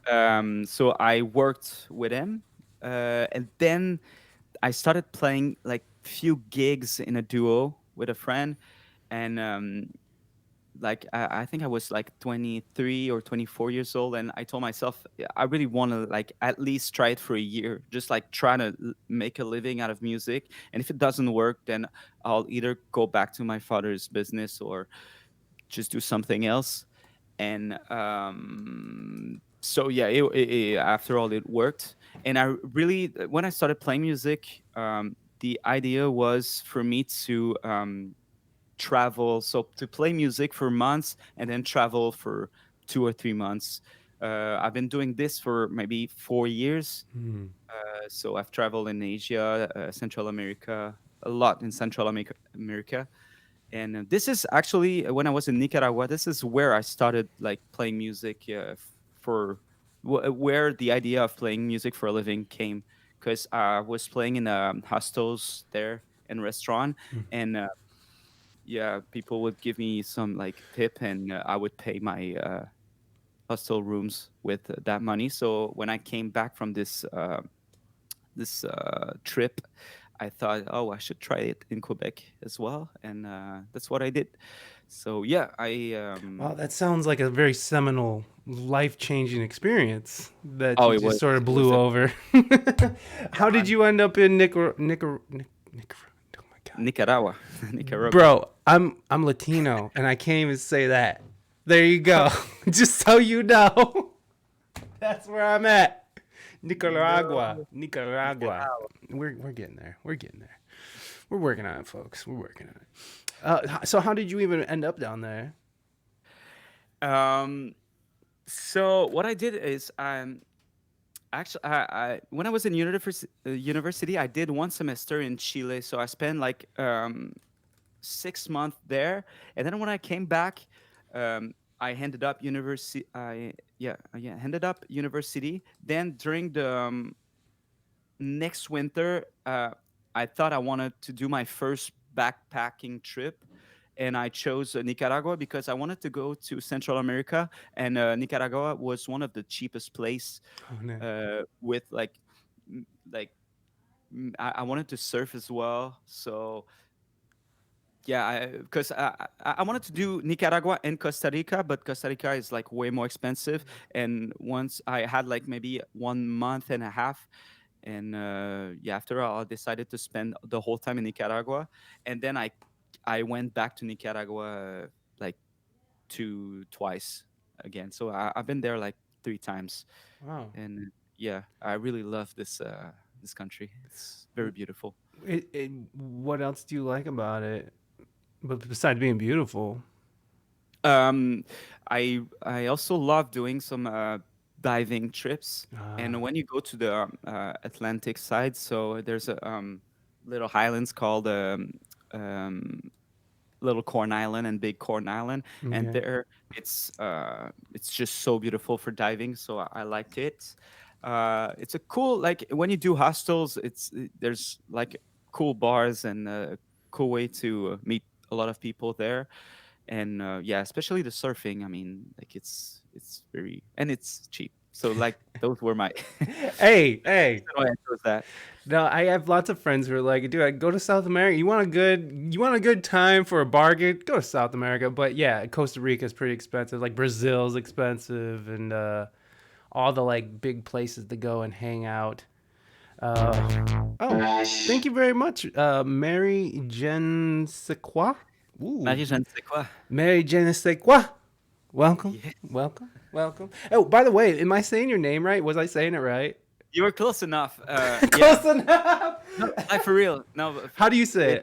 Oh. So I worked with him, and then I started playing like few gigs in a duo with a friend, and like I think I was like 23 or 24 years old, and I told myself, "Yeah, I really want to like at least try it for a year, just like try to make a living out of music. And if it doesn't work, then I'll either go back to my father's business or just do something else." And so yeah, after all, it worked. And I really, when I started playing music, the idea was for me to travel, so to play music for months and then travel for 2 or 3 months. I've been doing this for maybe 4 years. Hmm. So I've traveled in Asia, Central America, a lot in Central America. And this is actually when I was in Nicaragua. This is where I started like playing music for where the idea of playing music for a living came, because I was playing in hostels there and restaurant, and yeah, people would give me some like tip, and I would pay my hostel rooms with that money. So when I came back from this trip, I thought, oh, I should try it in Quebec as well, and that's what I did. So yeah, I Wow, that sounds like a very seminal, life-changing experience that oh, you just sort of it was blew a over. How did yeah, you end up in Oh my God, Nicaragua, Nicaragua. bro! I'm Latino, and I can't even say that. There you go. Just so you know, that's where I'm at. Nicaragua, No, Nicaragua. Nicaragua. We're getting there. We're getting there. We're working on it, folks. We're working on it. So how did you even end up down there? Um, so what I did is actually, when I was in university, I did one semester in Chile. So I spent like 6 months there, and then when I came back, I ended up university. Ended up university. Then during the next winter, I thought I wanted to do my first backpacking trip, and I chose Nicaragua because I wanted to go to Central America, and Nicaragua was one of the cheapest place Oh no. with like m- like I wanted to surf as well. So yeah, because I wanted to do Nicaragua and Costa Rica, but Costa Rica is like way more expensive. And once I had like maybe 1 month and a half, and yeah, after all, I decided to spend the whole time in Nicaragua, and then I went back to Nicaragua like twice again. So I've been there like 3 times, Wow. and yeah, I really love this country. It's very beautiful. What else do you like about it? But besides being beautiful. Um, I also love doing some diving trips, and Ah. when you go to the Atlantic side, so there's a little islands called um, Little Corn Island and Big Corn Island, and Okay. there it's just so beautiful for diving. So I liked it. It's a cool like when you do hostels, there's like cool bars and a cool way to meet a lot of people there, and yeah, especially the surfing. I mean, like it's very and it's cheap. So like those were my Hey, hey. why I chose that. No, I have lots of friends who are like, dude, I go to South America. You want a good time for a bargain? Go to South America. But yeah, Costa Rica is pretty expensive. Like Brazil's expensive, and all the like big places to go and hang out. Oh, thank you very much, Mary Jen Sequa. Ooh, Marie, je ne sais quoi. Mary Jen Sequa. Welcome, Yeah. welcome, welcome. Oh, by the way, am I saying your name right? Was I saying it right? You were close enough. Yeah. Close enough. No, like for real. No, How do you say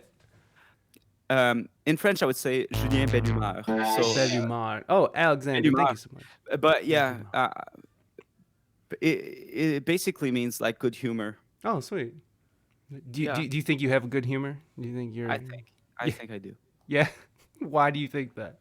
it? in French I would say Julien Belhumeur. So Belhumeur. Oh, Alexander, thank Belhumeur. you so much. But yeah, Belhumeur. it basically means like good humor. Oh, sweet. Yeah, Do you think you have good humor? Do you think you're? I think. I Yeah. think I do. Yeah. Why do you think that?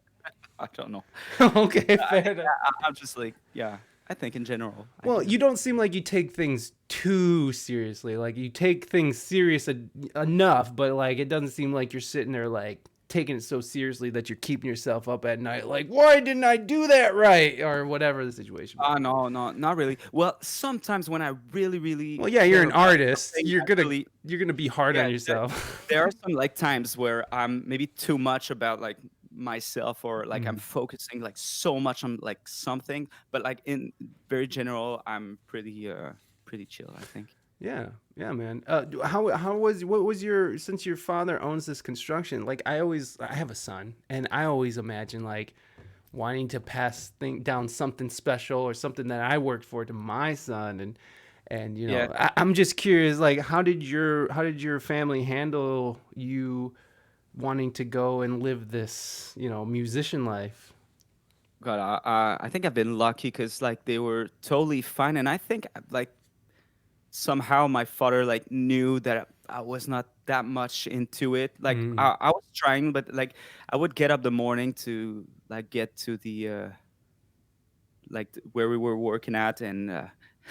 I don't know. Okay, fair enough. I'm just like, yeah. I think in general, I Well, do. you don't seem like you take things too seriously. Like you take things serious enough, but like it doesn't seem like you're sitting there like taking it so seriously that you're keeping yourself up at night like, why didn't I do that right? Or whatever the situation may Oh be. no, no, not really. Well, sometimes when I really, really Well, yeah, you're care an about artist. something, actually, You're gonna be hard yeah, on yourself. there are some like times where I'm maybe too much about like myself or like I'm Mm. focusing like so much on like something, but like in very general, I'm pretty chill, I think. Yeah, yeah, man. How was what was your since your father owns this construction? Like I have a son, and I always imagine like wanting to pass down something special or something that I worked for to my son, and Yeah. I'm just curious, like how did your family handle you wanting to go and live this musician life? God, I think I've been lucky because like they were totally fine, and I think like somehow my father like knew that I was not that much into it. Like Mm, I was trying, but like I would get up the morning to like get to the where we were working at, and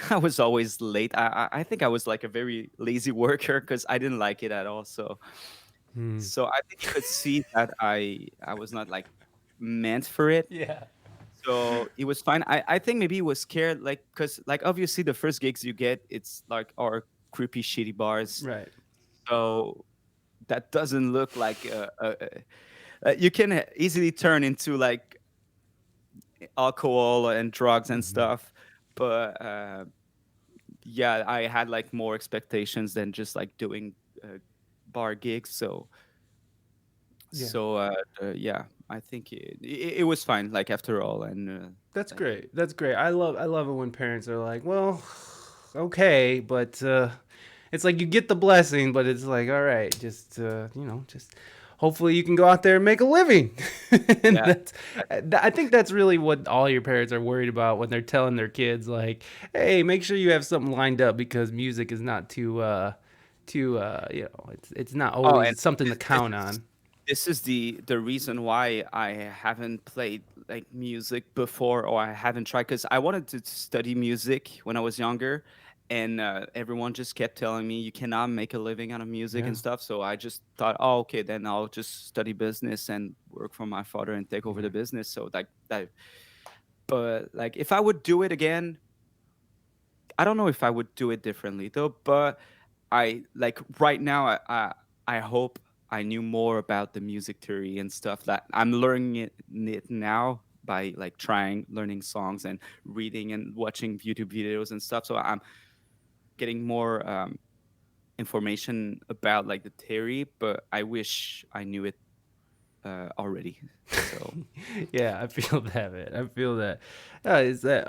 I was always late. I think I was like a very lazy worker because I didn't like it at all. So mm. so I think you could see that I was not like meant for it. Yeah. So it was fine. I think maybe he was scared, like, because, like, obviously the first gigs you get, it's like our creepy, shitty bars. Right. So that doesn't look like you can easily turn into like alcohol and drugs and Hmm. stuff. But yeah, I had like more expectations than just like doing bar gigs. So Yeah. so yeah, I think it was fine. Like after all, and That's like great. That's great. I love it when parents are like, "Well, okay, but it's like you get the blessing, but it's like, all right, just just hopefully you can go out there and make a living." And yeah. I think that's really what all your parents are worried about when they're telling their kids like, "Hey, make sure you have something lined up because music is not it's not Oh, and always something to this count is on." the reason why I haven't played like music before, or I haven't tried, because I wanted to study music when I was younger, and everyone just kept telling me you cannot make a living out of music Yeah. and stuff. So I just thought, oh, okay, then I'll just study business and work for my father and take over Yeah. the business. So like that, but like if I would do it again, I don't know if I would do it differently though. But I like right now. I hope I knew more about the music theory and stuff that I'm learning it now by like trying learning songs and reading and watching YouTube videos and stuff. So I'm getting more information about like the theory, but I wish I knew it already. So Yeah, I feel that, man. I feel that. Is that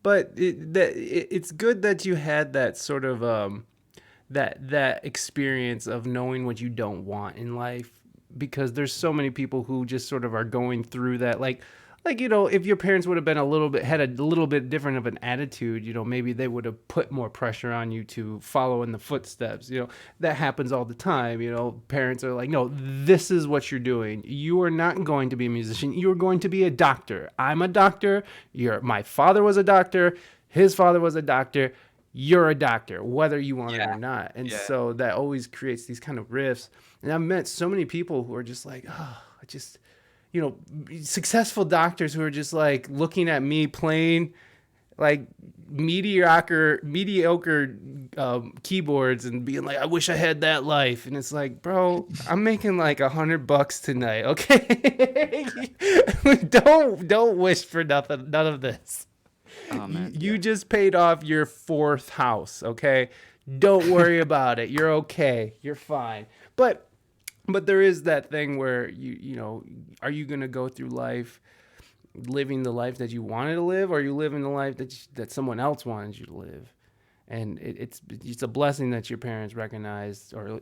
but it's good that you had that sort of that experience of knowing what you don't want in life, because there's so many people who just sort of are going through that, like if your parents would have been had a little bit different of an attitude, maybe they would have put more pressure on you to follow in the footsteps. That happens all the time. Parents are like, no, this is what you're doing. You are not going to be a musician. You are going to be a doctor. I'm a doctor. My father was a doctor. His father was a doctor. You're a doctor, whether you want it or yeah, not. And yeah, so that always creates these kind of rifts. And I've met so many people who are just like, oh, I just, you know, successful doctors who are just like looking at me playing like mediocre keyboards and being like, I wish I had that life. And it's like, bro, I'm making like $100 tonight. Okay. Don't wish for nothing, none of this. Oh man, You yeah. just paid off your fourth house. Okay. Don't worry about it. You're okay. You're fine. But there is that thing where are you gonna go through life living the life that you wanted to live, or are you living the life that someone else wanted you to live? And it's a blessing that your parents recognized, or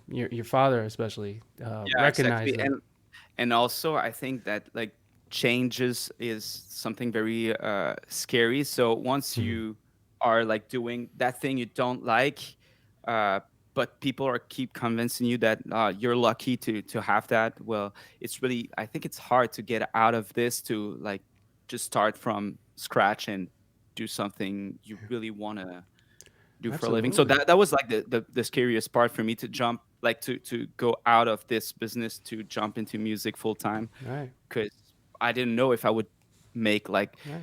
your father especially Yeah, recognized exactly. that. And also I think that like changes is something very scary. So once Mhm. you are like doing that thing you don't like, uh but people are keep convincing you that you're lucky to have that, well, it's really, I think it's hard to get out of this, to like just start from scratch and do something you really want to do for a living. So Absolutely. that was like the scariest part for me, to jump, like to go out of this business to jump into music full time, Right. because I didn't know if I would make like Right.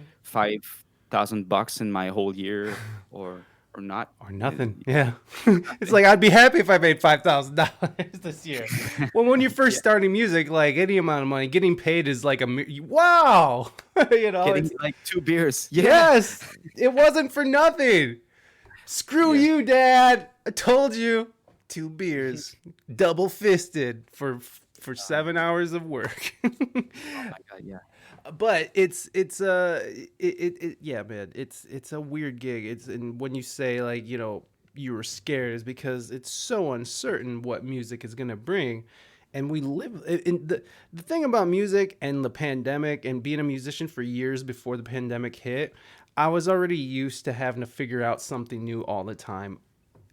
$5,000 in my whole year, or not. Or And nothing. Yeah. It's nothing. like I'd be happy if I made $5,000 this year. Well, when you're first Yeah, starting music, like any amount of money, getting paid is like wow. getting It's like 2 beers. Yeah. yes. It wasn't for nothing. Screw Yeah. you, Dad. I told you. 2 beers, double fisted for 7 hours of work. Oh my god. Yeah. But yeah, man, it's a weird gig. It's and when you say like you were scared is because it's so uncertain what music is gonna bring, and we live in the thing about music and the pandemic and being a musician for years before the pandemic hit. I was already used to having to figure out something new all the time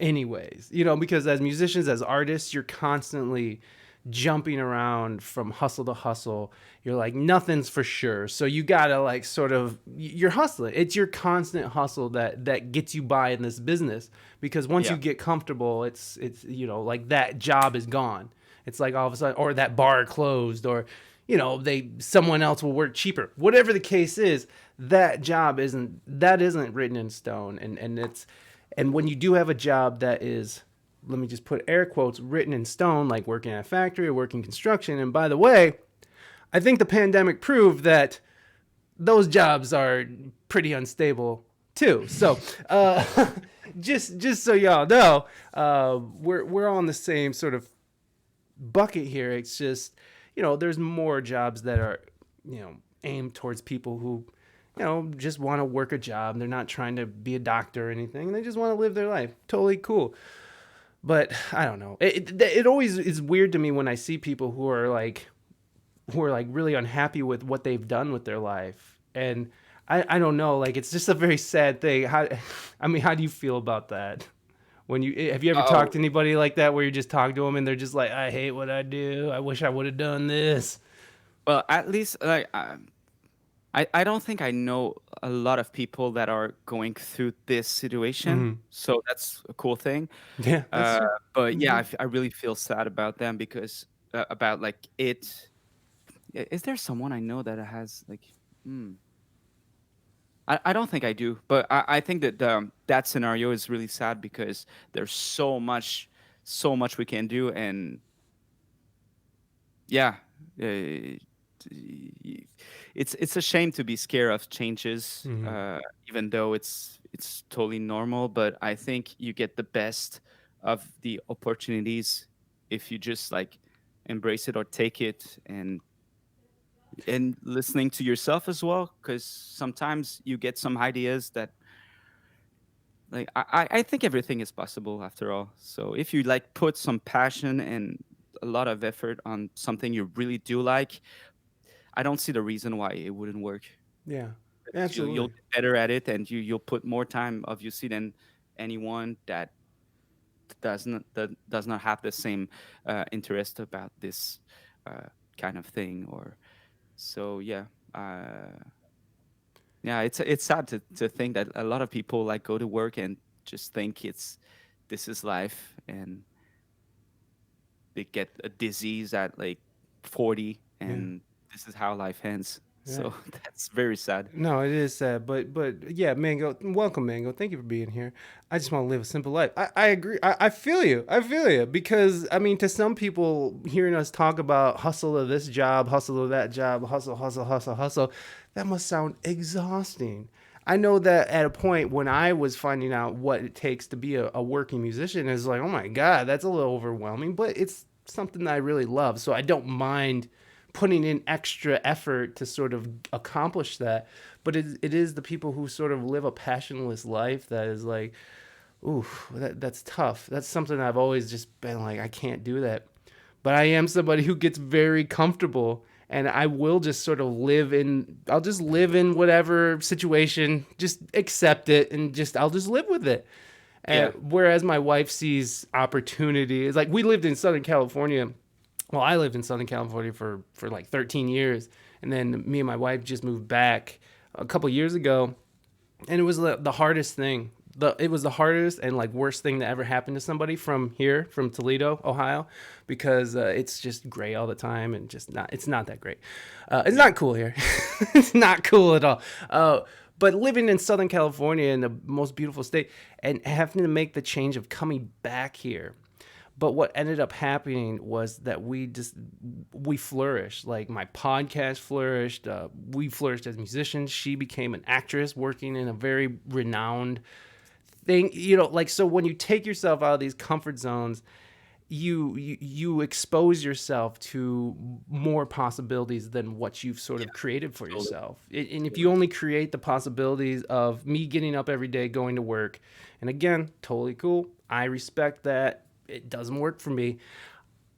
anyways, because as musicians, as artists, you're constantly jumping around from hustle to hustle. You're like, nothing's for sure, so you gotta like sort of, you're hustling. It's your constant hustle that gets you by in this business, because once you Yeah. get comfortable, it's like that job is gone. It's like all of a sudden, or that bar closed, or they someone else will work cheaper, whatever the case is. That isn't written in stone. And when you do have a job that is, let me just put air quotes, written in stone, like working at a factory or working construction. And by the way, I think the pandemic proved that those jobs are pretty unstable too. So, just so y'all know, we're all in the same sort of bucket here. It's just, there's more jobs that are, aimed towards people who, just want to work a job. They're not trying to be a doctor or anything. They just want to live their life. Totally cool. But I don't know. It always is weird to me when I see people who are like really unhappy with what they've done with their life. And I don't know, like it's just a very sad thing. I mean, how do you feel about that? When have you ever talked to Oh, anybody like that, where you just talk to them and they're just like, I hate what I do. I wish I would have done this. well, at least like I don't think I know a lot of people that are going through this situation, Hmm. so that's a cool thing. Yeah, that's Uh, true. but yeah, Hmm. I really feel sad about them, because about like it. Is there someone I know that has like? Hmm, I don't think I do, but I think that that scenario is really sad, because there's so much we can do, and yeah, uh, it's a shame to be scared of changes, Hmm. even though it's totally normal. But I think you get the best of the opportunities if you just like embrace it or take it, and listening to yourself as well, because sometimes you get some ideas that like I think everything is possible after all. So if you like put some passion and a lot of effort on something you really do like, I don't see the reason why it wouldn't work. Yeah, 'Cause you'll absolutely. get better at it, and you'll put more time obviously than anyone that does not have the same interest about this uh, kind of thing. Or so yeah. Yeah, it's sad to think that a lot of people like go to work and just think it's this is life, and they get a disease at like 40, Yeah. and this is how life ends. Yeah. So that's very sad. No, it is sad, but yeah, Mango, welcome, Mango. Thank you for being here. I just want to live a simple life. I agree. I feel you. I feel you because I mean, to some people, hearing us talk about hustle of this job, hustle of that job, hustle, hustle, hustle, hustle, that must sound exhausting. I know that at a point when I was finding out what it takes to be a working musician, is like, oh my god, that's a little overwhelming. But it's something that I really love, so I don't mind putting in extra effort to sort of accomplish that. But it is the people who sort of live a passionless life that is like, ooh, that's tough. That's something I've always just been like, I can't do that. But I am somebody who gets very comfortable and I will just sort of I'll just live in whatever situation, just accept it and I'll just live with it. Yeah. And whereas my wife sees opportunity, it's like we lived in Southern California. Well, I lived in Southern California for like 13 years, and then me and my wife just moved back a couple years ago, and it was the hardest thing. It was the hardest and like worst thing that ever happened to somebody from here, from Toledo, Ohio, because it's just gray all the time and just not. It's not that great. It's not cool here. It's not cool at all. But living in Southern California in the most beautiful state and having to make the change of coming back here. But what ended up happening was that we flourished. Like my podcast flourished. We flourished as musicians. She became an actress working in a very renowned thing. Like, so when you take yourself out of these comfort zones, you expose yourself to more possibilities than what you've sort of created for Totally. yourself. And if you only create the possibilities of me getting up every day, going to work, and again, totally cool. I respect that. It doesn't work for me.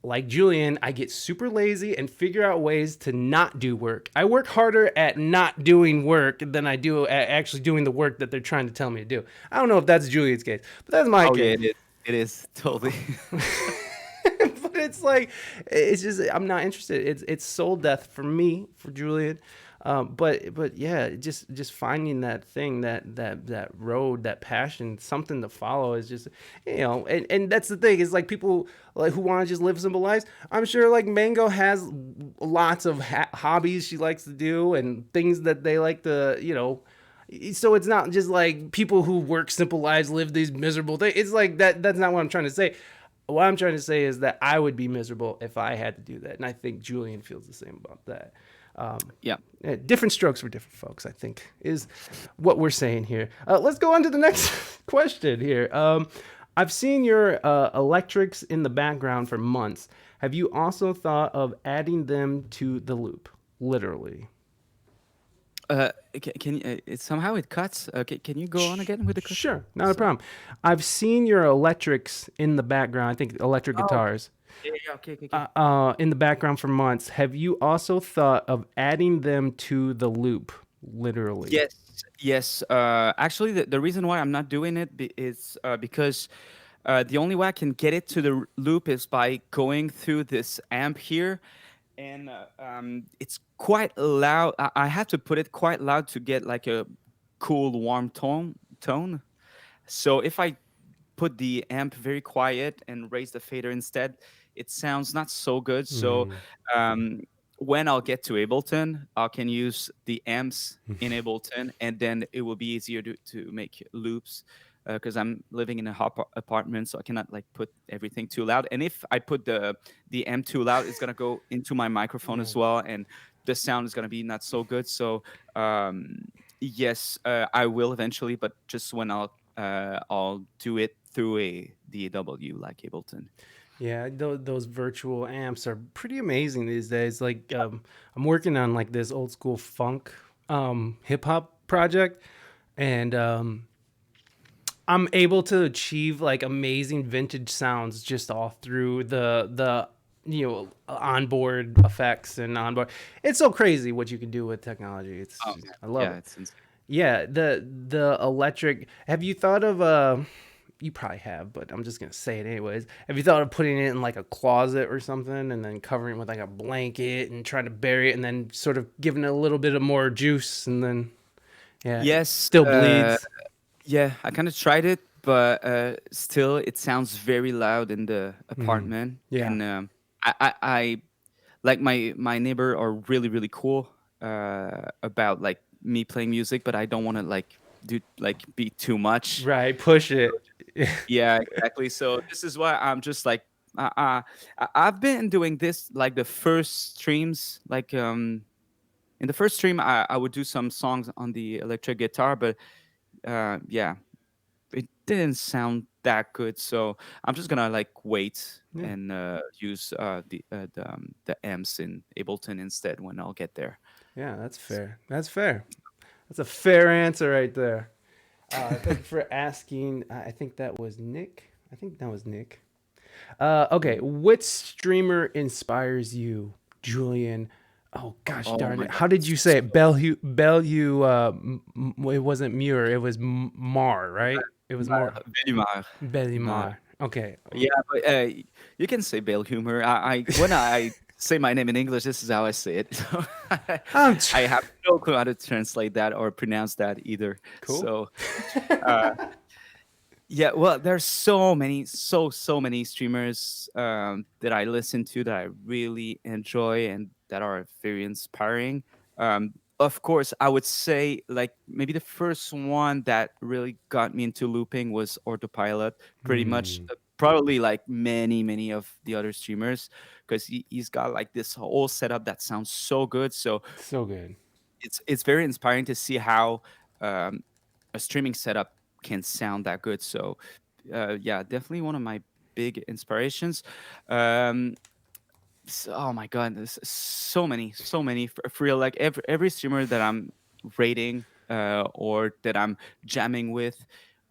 Like Julien, I get super lazy and figure out ways to not do work. I work harder at not doing work than I do at actually doing the work that they're trying to tell me to do. I don't know if that's Julien's case, but that's my Oh yeah, case. it is. It is totally. But it's like, it's just, I'm not interested. It's soul death for me, for Julien. But yeah, just finding that thing, that road, that passion, something to follow is just, and that's the thing is like people like who want to just live simple lives. I'm sure like Mango has lots of hobbies she likes to do and things that they like to, so it's not just like people who work simple lives live these miserable things. It's like that's not what I'm trying to say. What I'm trying to say is that I would be miserable if I had to do that, and I think Julien feels the same about that. Yeah. Different strokes for different folks, I think, is what we're saying here. Let's go on to the next question here. I've seen your electrics in the background for months. Have you also thought of adding them to the loop, literally? Can you, somehow it cuts? Okay, can you go on again with the question? Sure, not a problem. I've seen your electrics in the background. I think electric Oh, guitars yeah, yeah, okay, okay, okay. in the background for months. Have you also thought of adding them to the loop, literally? Yes, yes. Actually, the reason why I'm not doing it is because the only way I can get it to the loop is by going through this amp here, and it's quite loud. I have to put it quite loud to get like a cool, warm tone. So if I put the amp very quiet and raise the fader instead, it sounds not so good. So Mm. um, when I'll get to Ableton, I can use the amps in Ableton, and then it will be easier to make loops because I'm living in a hot apartment, so I cannot like put everything too loud. And if I put the amp too loud, it's gonna go into my microphone Yeah. as well, and the sound is gonna be not so good. So yes, I will eventually, but just when I'll do it through a DAW like Ableton. Yeah, those virtual amps are pretty amazing these days. Like, I'm working on like this old school funk, hip hop project, and I'm able to achieve like amazing vintage sounds just all through the onboard effects and onboard. It's so crazy what you can do with technology. Oh yeah, I love yeah, it. it's insane. Yeah, the electric. Have you thought of you probably have, but I'm just gonna say it anyways. Have you thought of putting it in like a closet or something, and then covering it with like a blanket and trying to bury it, and then sort of giving it a little bit of more juice, and then yeah, it Yes, still bleeds. yeah, I kind of tried it, but still, it sounds very loud in the Mm. apartment. Yeah. And I like my neighbor are really really cool. about like me playing music, but I don't want to like do like be too much. Right, push it. Yeah, exactly. So this is why I'm just like I've been doing this like the first streams, like in the first stream I would do some songs on the electric guitar, but yeah, it didn't sound that good. So I'm just gonna like wait Yeah, and use the amps in Ableton instead when I'll get there. yeah, that's fair. That's fair. That's a fair answer right there. Thank you for asking. I think that was Nick. I think that was Nick. Okay, which streamer inspires you, Julian? Oh gosh Oh darn my it! god. How did you say it? Belhu. It wasn't Muir. It was Mar, right? It was Mar. Belhumeur. No, Belimar. Okay. yeah, but you can say Belhumeur. I when I say my name in English, this is how I say it. So I'm I have no clue how to translate that or pronounce that either. cool. So uh, yeah, well, there's so many, so many streamers that I listen to that I really enjoy and that are very inspiring. Of course, I would say like maybe the first one that really got me into looping was Autopilot. Pretty much, Hmm. probably like many of the other streamers, because he's got like this whole setup that sounds so good. So So good. it's very inspiring to see how um, a streaming setup can sound that good. So yeah, definitely one of my big inspirations. Um, oh my god, there's so many for real. Like every streamer that I'm rating or that I'm jamming with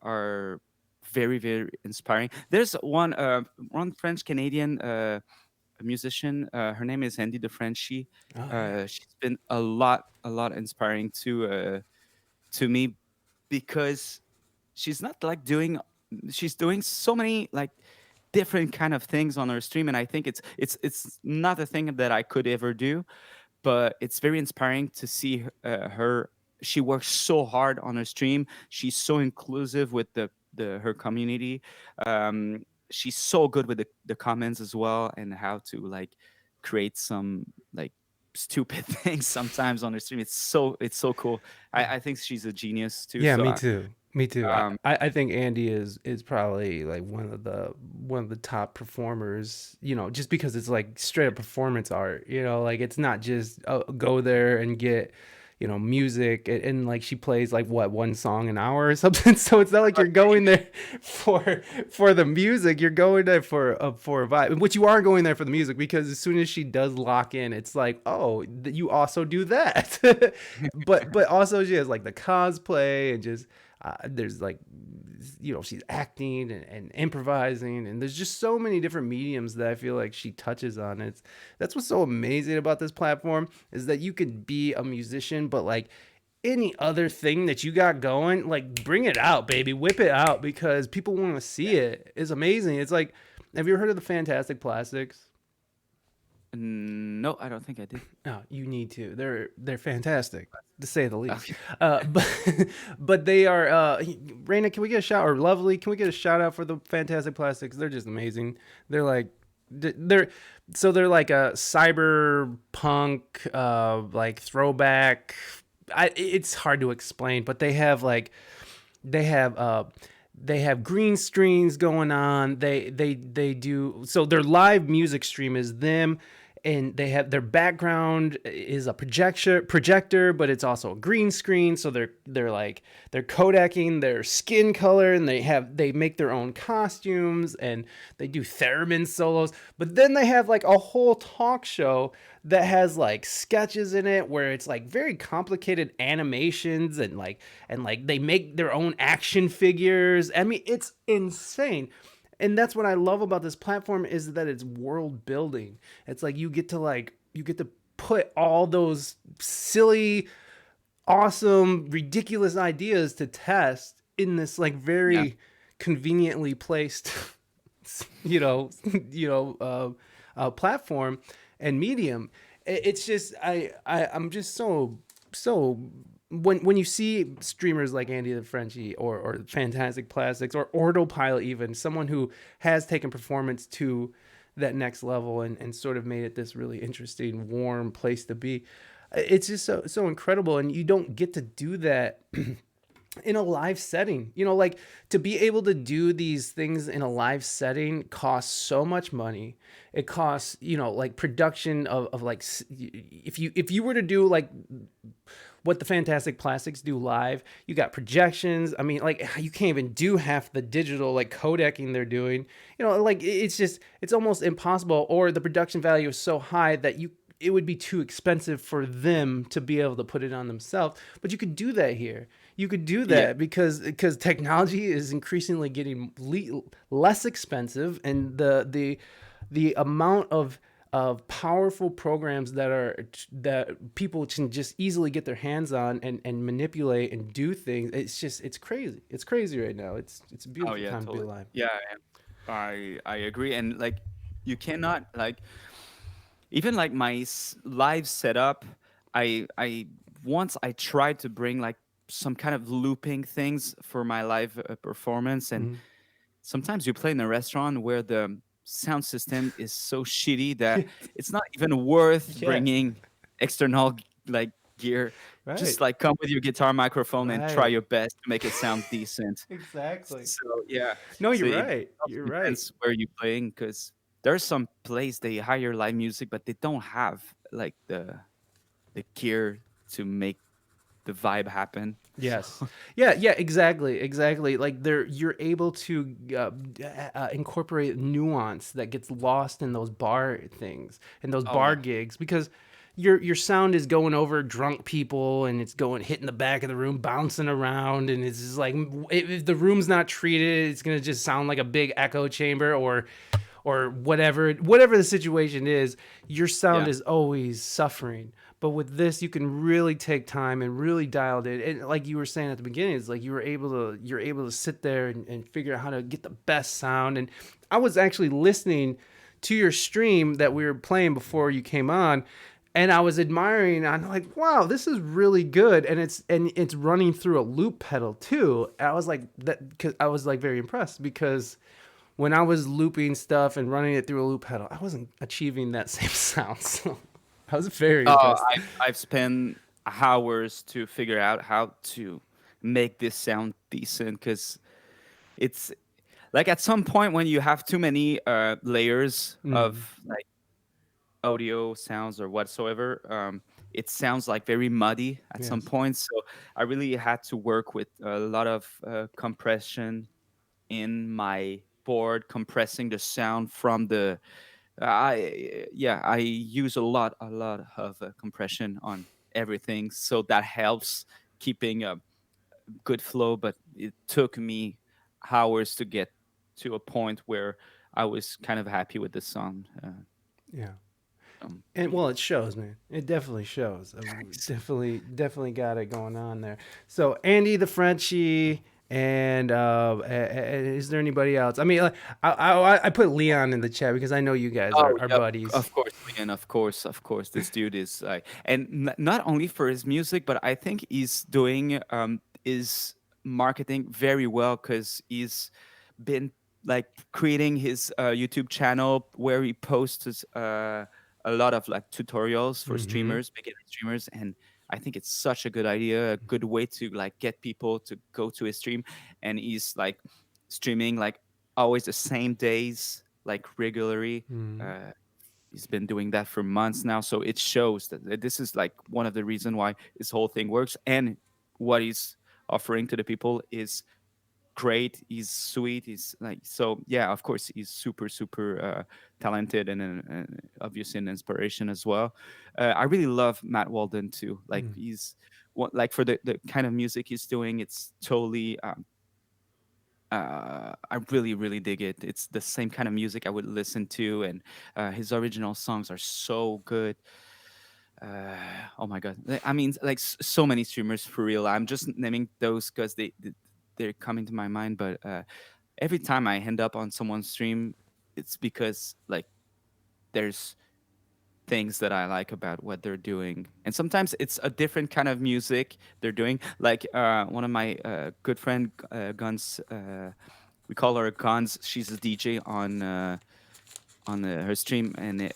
are very inspiring. There's one French Canadian musician. Her name is Andy DeFrenchie. Oh yeah. She's been a lot inspiring to me because she's not like doing she's doing so many like different kind of things on her stream, and I think it's not a thing that I could ever do, but it's very inspiring to see her. She works so hard on her stream. She's so inclusive with the her community. She's so good with the comments as well, and how to like create some like stupid things sometimes on her stream. It's so cool. I think she's a genius too. Yeah, So me too. Me too. um, I think Andy is probably like one of the top performers, just because it's like straight up performance art, like it's not just go there and get, music and like she plays like what one song an hour or something. So it's not like you're going there for the music. You're going there for a vibe, which you are going there for the music because as soon as she does lock in, it's like, oh, you also do that. But also she has like the cosplay and just there's like she's acting and improvising and there's just so many different mediums that I feel like she touches on. That's what's so amazing about this platform is that you can be a musician, but like any other thing that you got going, like bring it out, baby, whip it out because people want to see it. It's amazing. It's like, have you ever heard of the Fantastic Plastics? no, I don't think I did. No, you need to. They're fantastic, to say the least. Okay. But but they are. Reina, can we get a shout or Lovely? Can we get a shout out for the Fantastic Plastics? They're just amazing. They're like they're they're like a cyberpunk like throwback. It's hard to explain, but they have like they have they have green screens going on. They do so their live music stream is them and they have their background is a projector, but it's also a green screen. So they're kodaking their skin color, and they make their own costumes, and they do theremin solos. But then they have like a whole talk show that has like sketches in it where it's like very complicated animations and they make their own action figures. I mean, it's insane. And that's what I love about this platform is that it's world building. It's like you get to put all those silly, awesome, ridiculous ideas to test in this like Yeah. very conveniently placed, you know, platform and medium. It's just I'm just so when you see streamers like Andy the Frenchie or Fantastic Plastics or Autopilot, even someone who has taken performance to that next level and sort of made it this really interesting, warm place to be. It's just so incredible, and you don't get to do that in a live setting. Like, to be able to do these things in a live setting costs so much money. It costs, like production of like, if you were to do like what the Fantastic Plastics do live, you got projections. I mean, like, you can't even do half the digital like codecing they're doing. Like, it's almost impossible, or the production value is so high that it would be too expensive for them to be able to put it on themselves. But you could do that here. You could do Yeah, that because technology is increasingly getting less expensive, and the amount of powerful programs that people can just easily get their hands on and manipulate and do things. It's crazy. It's crazy right now. It's a oh beautiful yeah, time to be totally. alive. Yeah, I agree. And like, you cannot like, even like my live setup, I once I tried to bring like some kind of looping things for my live performance, and Mhm. sometimes you play in a restaurant where the sound system is so shitty that Yes. it's not even worth Yes. bringing external like gear. Right. Just like come with your guitar microphone and try Right. your best to make it sound decent. Exactly. So yeah, No, so you're it right. also You're right. depends where you're playing, because there's some place they hire live music, but they don't have like the gear to make the vibe happen. Yes. So Yeah, exactly. Exactly. Like, you're able to incorporate nuance that gets lost in those bar things and those oh bar yeah, gigs, because your sound is going over drunk people, and it's going hitting the back of the room, bouncing around, and it's just like, if the room's not treated, it's going to just sound like a big echo chamber, or whatever the situation is. Your sound yeah. is always suffering. But with this, you can really take time and really dial it in. And like you were saying at the beginning, it's like you're able to sit there and figure out how to get the best sound. And I was actually listening to your stream that we were playing before you came on, and I was admiring. I'm like, wow, this is really good, and it's running through a loop pedal too. And I was like that, because I was like very impressed, because when I was looping stuff and running it through a loop pedal, I wasn't achieving that same sound. So I was very Oh, impressed. I've spent hours to figure out how to make this sound decent, because it's like at some point when you have too many layers Mm, of like audio sounds or whatsoever, it sounds like very muddy at some yes. point. So I really had to work with a lot of compression in my board, compressing the sound from the. I yeah, I use a lot of compression on everything, so that helps keeping a good flow. But it took me hours to get to a point where I was kind of happy with the song. Yeah. And Yeah. well, it shows, man. It definitely shows. Thanks. Definitely got it going on there. So Andy the Frenchie, and is there anybody else? I mean, like, I put Leon in the chat because I know you guys Oh, are yep. buddies. Of course, Leon. Of course. This dude is like, and not only for his music, but I think he's doing is marketing very well, because he's been like creating his YouTube channel where he posts a lot of like tutorials for Mm-hmm. streamers, beginner streamers, and I think it's such a good idea, a good way to like get people to go to his stream. And he's like streaming like always the same days, like regularly. Mm-hmm. Uh, he's been doing that for months now, so it shows that this is like one of the reason why this whole thing works, and what he's offering to the people is great. He's sweet. He's like, so yeah, of course he's super talented, and obviously an inspiration as well. I really love Matt Walden too. Like, he's like for the kind of music he's doing, it's totally I really dig it. It's the same kind of music I would listen to, and his original songs are so good. Oh my god! I mean, like so many streamers for real. I'm just naming those because they're coming to my mind. But every time I end up on someone's stream, it's because like there's things that I like about what they're doing, and sometimes it's a different kind of music they're doing. Like one of my good friend Guns. We call her Guns. She's a DJ on her stream, and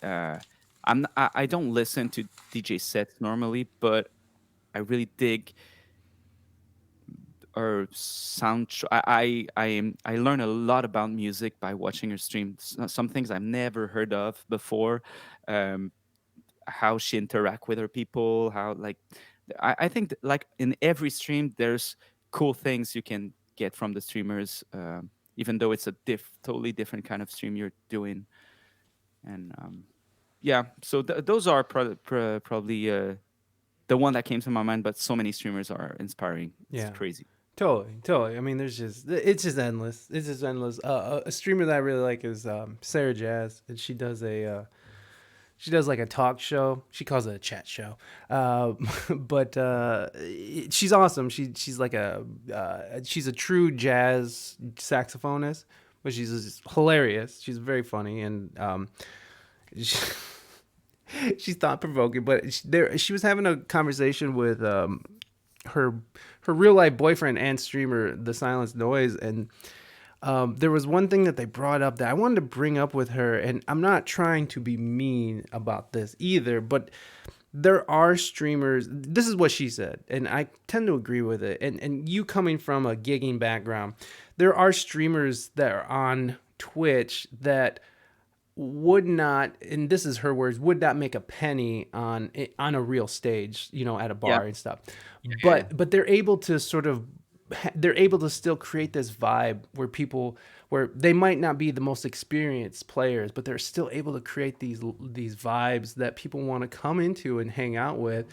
I don't listen to DJ sets normally, but I really dig or I learn a lot about music by watching her stream. Some things I've never heard of before. Um, how she interact with her people, how like I think that, like in every stream there's cool things you can get from the streamers, even though it's a totally different kind of stream you're doing. And yeah, so those are probably the one that came to my mind, but so many streamers are inspiring. It's Yeah. crazy. Totally, totally. I mean, it's just endless. It's just endless. A streamer that I really like is Sarah Jazz, and she does like a talk show. She calls it a chat show, but she's awesome. She's like she's a true jazz saxophonist, but she's just hilarious. She's very funny, and she, she's thought provoking. But she was having a conversation with her her real life boyfriend and streamer, the Silence Noise, and there was one thing that they brought up that I wanted to bring up with her, and I'm not trying to be mean about this either, but there are streamers. This is what she said, and I tend to agree with it. And you coming from a gigging background, there are streamers that are on Twitch that would not, and this is her words, would not make a penny on a real stage, at a Yeah. bar and stuff. Yeah. But they're able to sort of they're able to still create this vibe where they might not be the most experienced players, but they're still able to create these vibes that people want to come into and hang out with.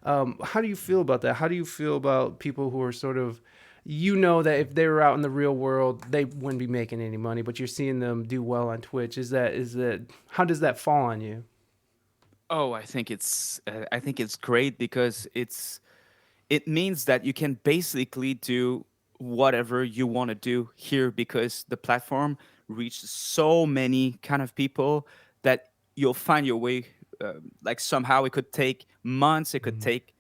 How do you feel about that? How do you feel about people who are sort of, that if they were out in the real world, they wouldn't be making any money, but you're seeing them do well on Twitch? Is that how does that fall on you? Oh, I think it's great because it means that you can basically do whatever you want to do here because the platform reaches so many kind of people that you'll find your way. Like somehow it could take months, it could Mhm. take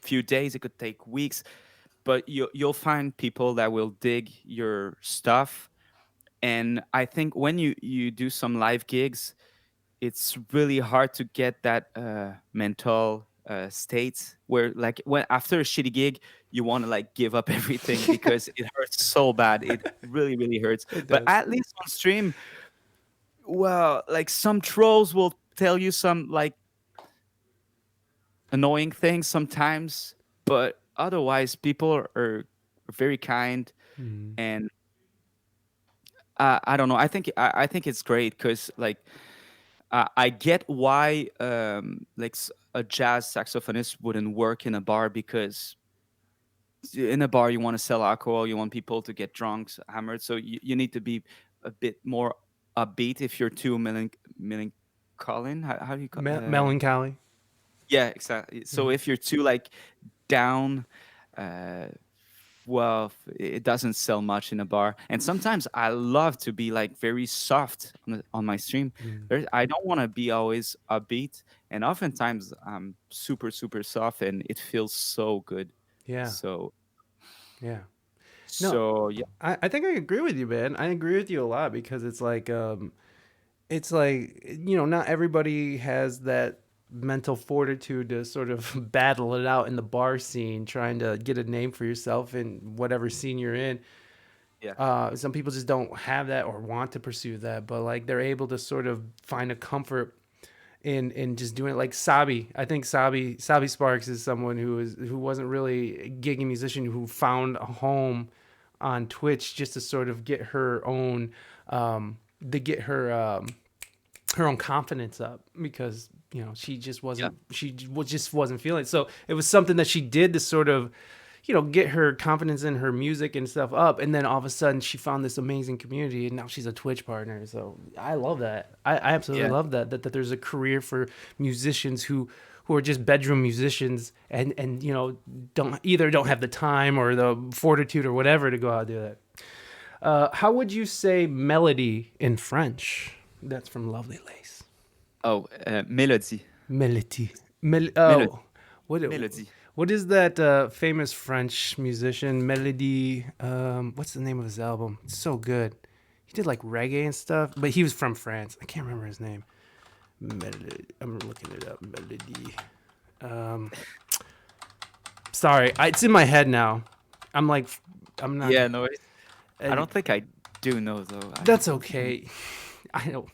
few days, it could take weeks, but you'll find people that will dig your stuff. And I think when you do some live gigs, it's really hard to get that mental state where like when after a shitty gig you want to like give up everything because it hurts so bad, it really hurts. It But does. at least on stream, well, like some trolls will tell you some like annoying things sometimes, but otherwise people are very kind. Mhm. And I don't know, I think it's great because like I get why like a jazz saxophonist wouldn't work in a bar because in a bar you want to sell alcohol, you want people to get drunk, hammered, so you need to be a bit more upbeat. If you're too melancholy, how do you call Melancholy. yeah, exactly. So Mhm. if you're too like down, uh, well, it doesn't sell much in a bar. And sometimes I love to be like very soft on my stream. Mhm. I don't want to be always upbeat, and oftentimes I'm super soft, and it feels so good. Yeah. So Yeah. No, so yeah, I think I agree with you, man. I agree with you a lot because it's like not everybody has that mental fortitude to sort of battle it out in the bar scene, trying to get a name for yourself in whatever scene you're in. yeah, Some people just don't have that or want to pursue that, but like they're able to sort of find a comfort in just doing it. Like Sabi, I think Sabi Sparks is someone who wasn't really a gigging musician who found a home on Twitch just to sort of get her own to get her own confidence up because she just yeah, wasn't feeling it. So it was something that she did to sort of get her confidence in her music and stuff up, and then all of a sudden she found this amazing community and now she's a Twitch partner. So I love that. I absolutely yeah, love that there's a career for musicians who are just bedroom musicians and don't have the time or the fortitude or whatever to go out and do that. How would you say melody in French? That's from Lovely Lace. oh, melody, Melody. melody, Oh, what melody. what is that famous French musician? Melody. What's the name of his album? It's so good. He did like reggae and stuff, but he was from France. I can't remember his name. Melody. I'm looking Sorry, it's in my head now. I'm like, I'm not. Yeah, no, I Uh, don't think I do know though. that's I think okay. I don't.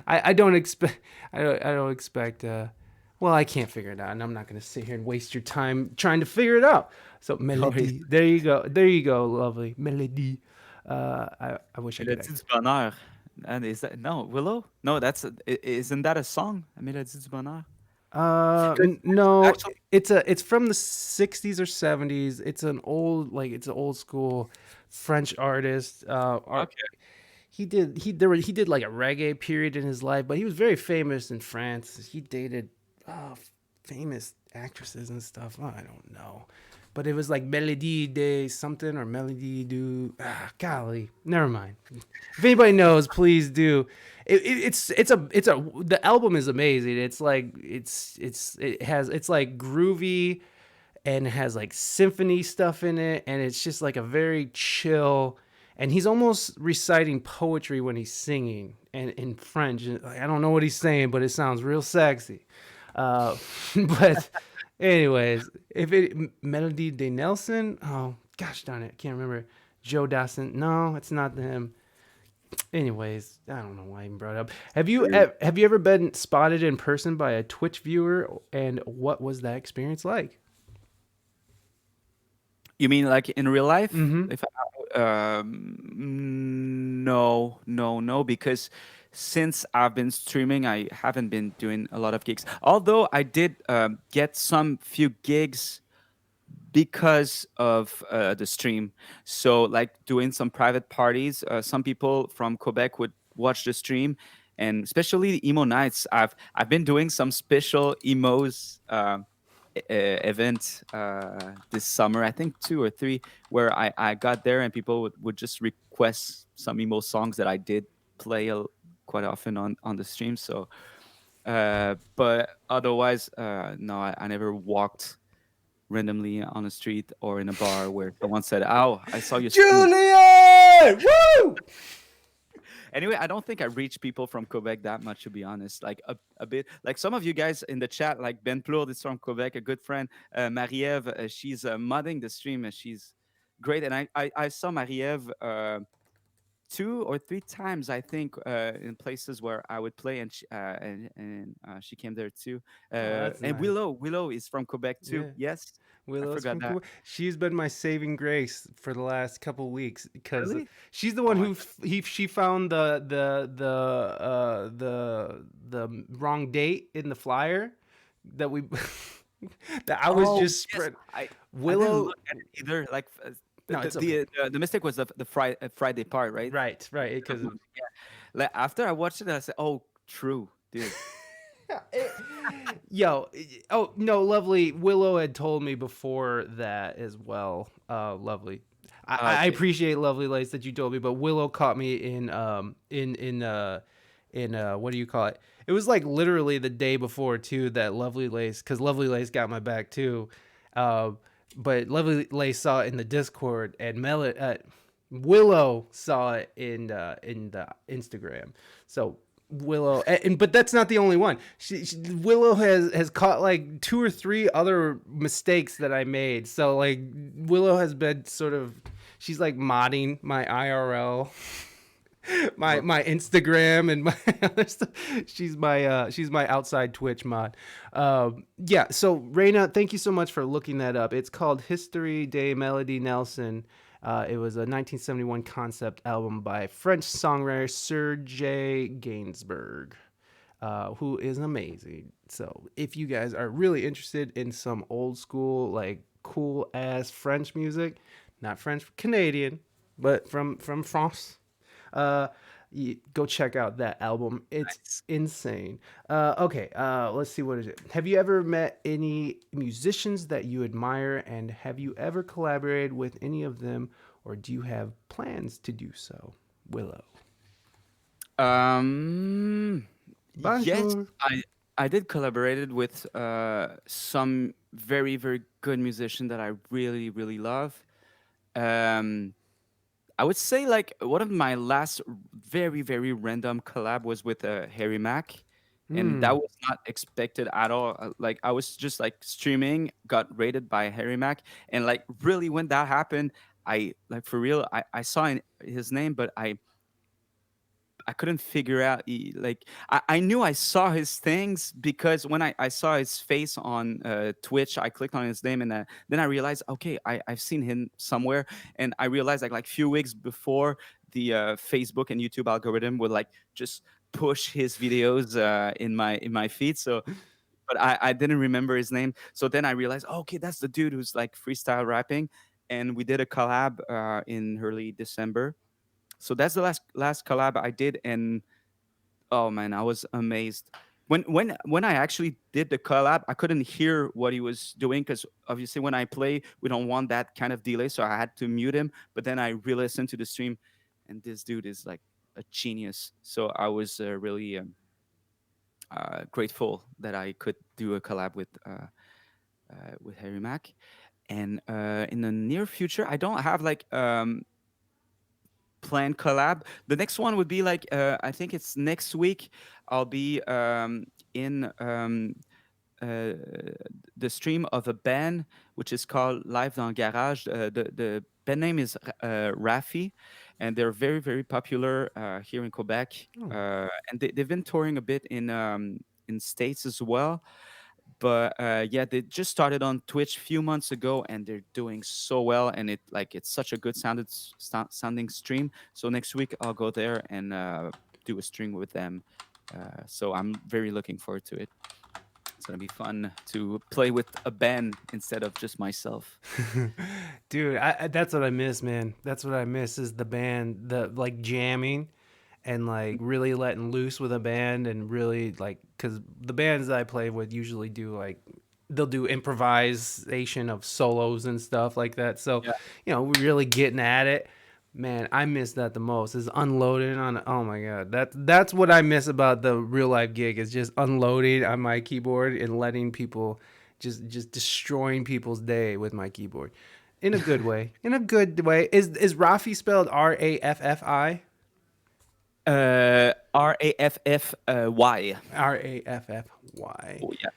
I I don't expect. I don't expect. Well, I can't figure it out, and I'm not going to sit here and waste your time trying to figure it out. So no, it's melody. There you go. There you go. Lovely melody. I wish I could. Mélodie du bonheur. And is that no Willow? No, isn't that a song? Mélodie du bonheur. 'Cause No, actually, it's from the 60s or 70s. It's an old it's an old school French artist. okay. He did like a reggae period in his life, but he was very famous in France. He dated famous actresses and stuff. I don't know, but it was like Melody de something or Melody du. Golly, never mind. If anybody knows, please do. It's a the album is amazing. It's like it's like groovy and has like symphony stuff in it, and it's just like a very chill. And he's almost reciting poetry when he's singing, and in French. I don't know what he's saying, but it sounds real sexy. But anyways, if it Melody de Nelson, oh gosh darn it, I can't remember. Joe Dassin, no, it's not him. Anyways, I don't know why I even brought it up. Have you ever been spotted in person by a Twitch viewer, and what was that experience like? You mean like in real life? Mm-hmm. If no, no, no, because since I've been streaming, I haven't been doing a lot of gigs. Although I did get some few gigs because of the stream. So, like doing some private parties, some people from Quebec would watch the stream, and especially the emo nights. I've been doing some special emos event this summer. I think two or three where I got there and people would just request some emo songs that I did play quite often on the stream. So, but otherwise, no, I never walked randomly on a street or in a bar where someone said, "Oh, I saw you streaming." Julian! Woo! Anyway, I don't think I reach people from Quebec that much, to be honest. Like a bit, like some of you guys in the chat, like Ben Plourde is from Quebec, a good friend. Marie-Ève, she's modding the stream and she's great. And I saw Marie-Ève two or three times, I think, in places where I would play, and she came there too. Oh, that's And nice. Willow is from Quebec too. Yeah. Yes, I Willow's forgot from that. Quebec. She's been my saving grace for the last couple weeks because Really? she's the Oh one my who she found the wrong date in the flyer that we that I was Oh just yes, spread. I didn't Willow, look at it either. Like no, it's okay. the mistake was the Friday part, right? Right, right, because Yeah. Like after I watched it, I said, "Oh, true, dude." yo, oh no, lovely. Willow had told me before that as well. Lovely. I Okay. appreciate lovely lace that you told me, but Willow caught me in what do you call it? It was like literally the day before too that lovely lace because lovely lace got my back too. Uh, but lovely lace saw it in the Discord and Willow saw it in the Instagram. So Willow, but that's not the only one. Willow has caught like two or three other mistakes that I made. So like Willow has been sort of she's like modding my IRL, Well, my Instagram and my other stuff. She's my outside Twitch mod. Yeah. So Reina, thank you so much for looking that up. It's called History de Melody Nelson. It was a 1971 concept album by French songwriter Serge Gainsbourg, who is amazing. So, if you guys are really interested in some old school, like cool ass French music, not French Canadian, but from France, uh, go check out that album. It's nice. insane. Okay, let's see what is it. Have you ever met any musicians that you admire, and have you ever collaborated with any of them, or do you have plans to do so? Willow. Um, yes, Bonjour. I did collaborated with some very good musician that I really love. Um, I would say like one of my last very random collab was with Harry Mack. and that Hmm. was not expected at all. Like I was just like streaming, got rated by Harry Mack, and like really when that happened, I like for real, I saw his name, but I couldn't figure out like I knew I saw his things because when I saw his face on Twitch, I clicked on his name, and then I realized, okay, I've seen him somewhere, and I realized like few weeks before, the Facebook and YouTube algorithm would like just push his videos in my feed. So but I didn't remember his name. So then I realized, oh, okay, that's the dude who's like freestyle rapping, and we did a collab in early December. So that's the last collab I did, and oh man, I was amazed. When I actually did the collab, I couldn't hear what he was doing because obviously when I play, we don't want that kind of delay, so I had to mute him. But then I re-listened to the stream, and this dude is like a genius. So I was really grateful that I could do a collab with Harry Mack. And in the near future, I don't have like planned collab. The next one would be like I think it's next week. I'll be in uh, the stream of a band which is called Live dans le Garage. The band name is Rafi, and they're very popular here in Quebec. Oh. And they've been touring a bit in States as well. But yeah, they just started on Twitch a few months ago, and they're doing so well. And it's such a good sounding stream. So next week I'll go there and do a stream with them. So I'm very looking forward to it. It's gonna be fun to play with a band instead of just myself. Dude, that's what I miss, man. That's what I miss is the band, the like jamming and like really letting loose with a band and really like because the bands that I play with usually do like they'll do improvisation of solos and stuff like that. So, Yeah. we're really getting at it. Man, I miss that the most. Is unloading on. Oh my god, that's what I miss about the real life gig is just unloading on my keyboard and letting people just destroying people's day with my keyboard, in a good way. In a good way. Is Rafi spelled Raffi? Raffy. Raffy. Oh yeah.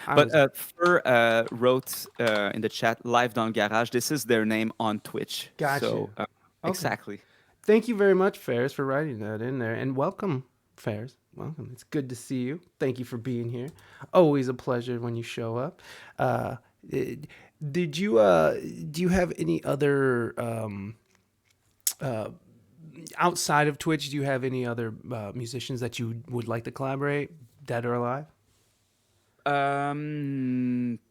I But was Fur wrote in the chat, Live Down Garage. This is their name on Twitch. got So you. Okay. exactly. Thank you very much, Ferris, for writing that in there. And welcome, Ferris. Welcome. It's good to see you. Thank you for being here. Always a pleasure when you show up. Uh, eh, did you do you have any other uh, outside of Twitch? Do you have any other musicians that you would like to collaborate, dead or alive?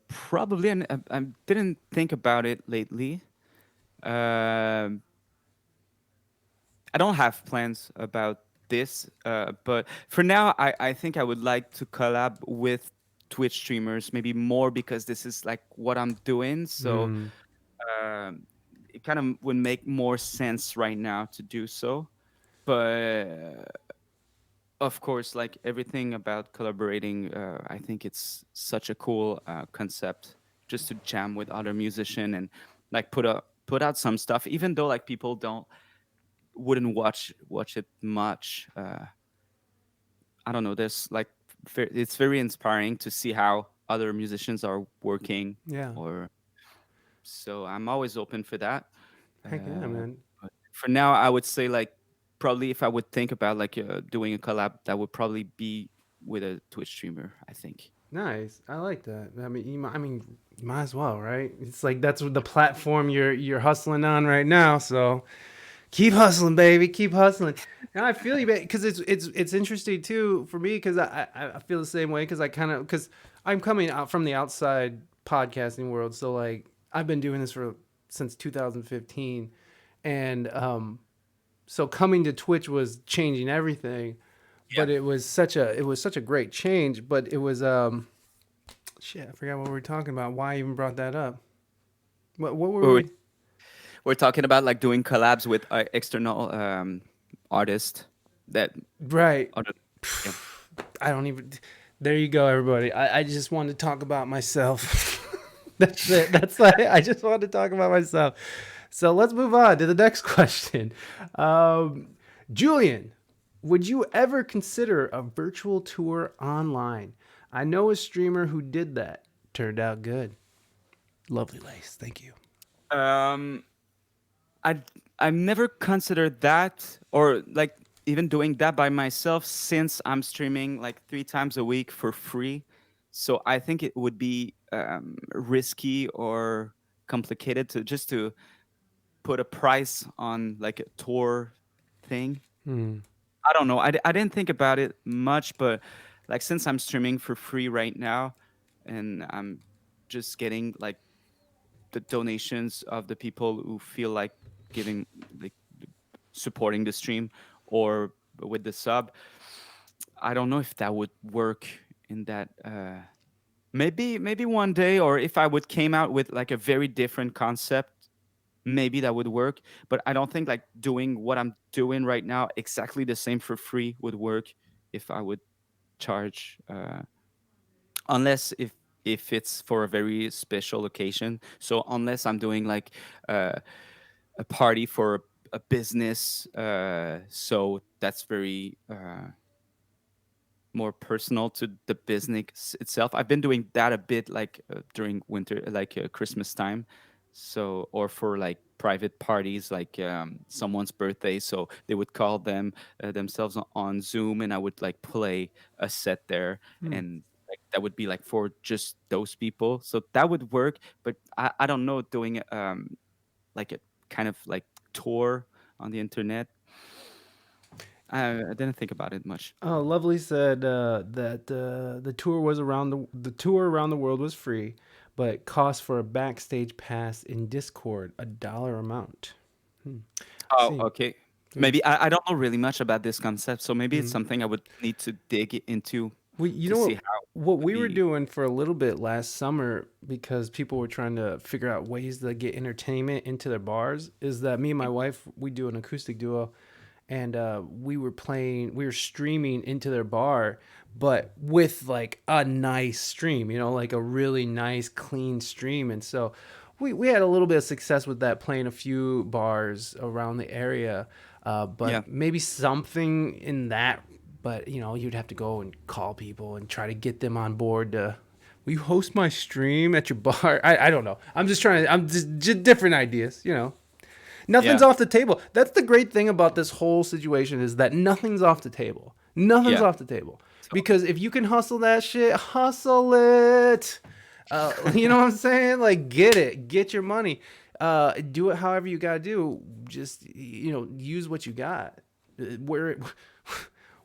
Probably. I didn't think about it lately. Um, I don't have plans about this, but for now, I think I would like to collab with Twitch streamers, maybe more because this is like what I'm doing. So Mm, um, it kind of would make more sense right now to do so. But of course, like everything about collaborating, I think it's such a cool concept just to jam with other musician and like put out some stuff, even though like people don't wouldn't watch it much. I don't know. There's like it's very inspiring to see how other musicians are working, yeah. or so I'm always open for that. Heck yeah, Uh, man. but for now, I would say like probably if I would think about like doing a collab, that would probably be with a Twitch streamer. I think. Nice. I like that. You might as well, right? It's like that's the platform you're hustling on right now. So keep hustling, baby. Keep hustling. And I feel you, because it's interesting too for me because I feel the same way because I kind of because I'm coming out from the outside podcasting world. So like I've been doing this for since 2015, and so coming to Twitch was changing everything. Yeah. But it was such a great change. But it was shit. I forgot what we were talking about. Why I even brought that up? What were We're, we? we're talking about like doing collabs with external artists that Right. other. Yeah. I don't even. There you go, everybody. I just wanted to talk about myself. That's it. That's like I just wanted to talk about myself. So let's move on to the next question. Julian, Would you ever consider a virtual tour online? I know a streamer who did that. Turned out good. Lovely Lace. Thank you. Um, I I've never considered that, or like even doing that by myself, since I'm streaming like 3 times a week for free. So I think it would be risky or complicated to just to put a price on like a tour thing. Hmm. I don't know. I didn't think about it much, but like since I'm streaming for free right now, and I'm just getting like the donations of the people who feel like giving, like supporting the stream or with the sub. I don't know if that would work in that. Maybe one day, or if I would came out with like a very different concept, maybe that would work. But I don't think like doing what I'm doing right now exactly the same for free would work if I would charge. Unless if it's for a very special occasion. So unless I'm doing like uh, a party for a business, so that's very more personal to the business itself. I've been doing that a bit, like during winter, like Christmas time, so or for like private parties, like someone's birthday. So they would call themselves on Zoom, and I would like play a set there, Hmm. and like that would be like for just those people. So that would work, but I don't know doing like a kind of like tour on the internet. I didn't think about it much. Oh, Lovely said that the tour around the world was free, but cost for a backstage pass in Discord $1 amount. Hmm. Oh, See, okay. yeah. Maybe I don't know really much about this concept, so maybe it's Hmm. something I would need to dig into We, you to know see what? how What would we were be. doing for a little bit last summer because people were trying to figure out ways to get entertainment into their bars is that me and my wife we do an acoustic duo, and we were streaming into their bar, but with like a nice stream, like a really nice clean stream. And so we had a little bit of success with that, playing a few bars around the area. Yeah, But maybe something in that, but you'd have to go and call people and try to get them on board to, will you host my stream at your bar? I don't know. I'm just different ideas. Nothing's yeah, off the table. That's the great thing about this whole situation, is that nothing's off the table. Nothing's yeah. off the table. Totally. Because if you can hustle that shit, hustle it. You know what I'm saying? Like, get it. Get your money. Do it however you gotta do. Just use what you got. We're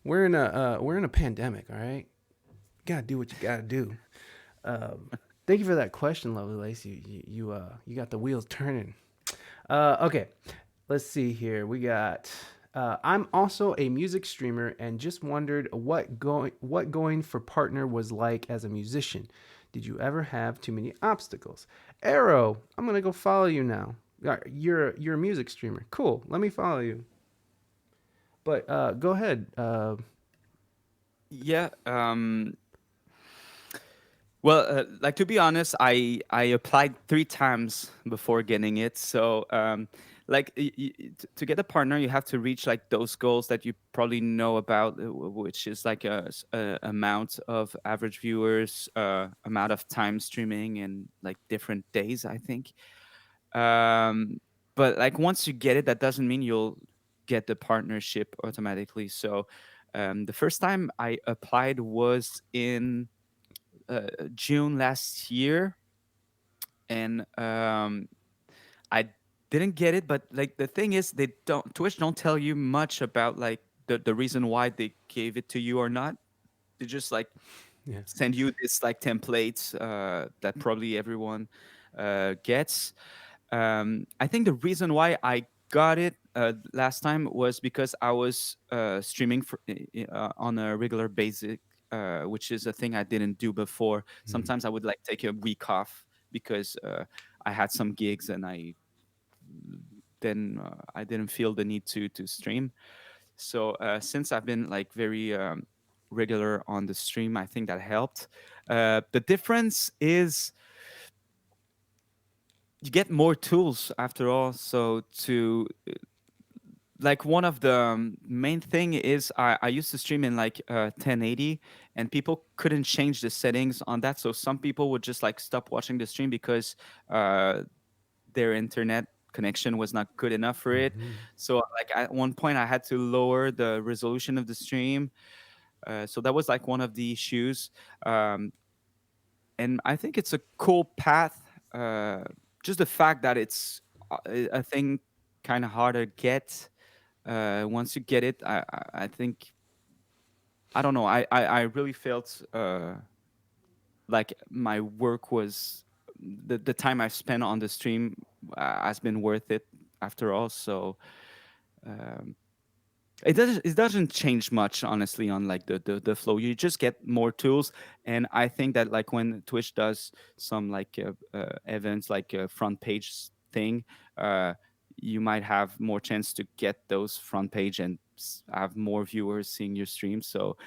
we're in a pandemic. All right, you gotta do what you gotta do. Thank you for that question, lovely Lacey. You got the wheels turning. Okay, let's see here. We got. I'm also a music streamer and just wondered what going for partner was like as a musician. Did you ever have too many obstacles? Arrow, I'm gonna go follow you now. You're a music streamer. Cool. Let me follow you. But go ahead. Yeah. Well, like to be honest, I applied 3 times before getting it. So, like to get a partner, you have to reach like those goals that you probably know about, which is like a amount of average viewers, amount of time streaming, and like different days, I think. Um, but like once you get it, that doesn't mean you'll get the partnership automatically. So, the first time I applied was in June last year, and I didn't get it. But like the thing is, they don't Twitch don't tell you much about like the reason why they gave it to you or not. They just like Yeah. send you this like template that probably everyone gets. I think the reason why I got it last time was because I was streaming on a regular basis, which is a thing I didn't do before. Mhm. Sometimes I would like take a week off because I had some gigs, and I didn't feel the need to stream. So since I've been like very regular on the stream, I think that helped. The difference is you get more tools after all. So to like one of the main thing is I used to stream in like 1080, and people couldn't change the settings on that, so some people would just like stop watching the stream because uh, their internet connection was not good enough for it. Mhm. So like at one point I had to lower the resolution of the stream. So that was like one of the issues. um, and I think it's a cool path. Just the fact that it's a thing kind of hard to get. Once you get it, I think I don't know. I really felt like my work was the time I spent on the stream has been worth it after all. So um, it doesn't change much honestly on like the flow. You just get more tools, and I think that like when Twitch does some like events like a front page thing, uh, you might have more chance to get those front page and have more viewers seeing your stream. So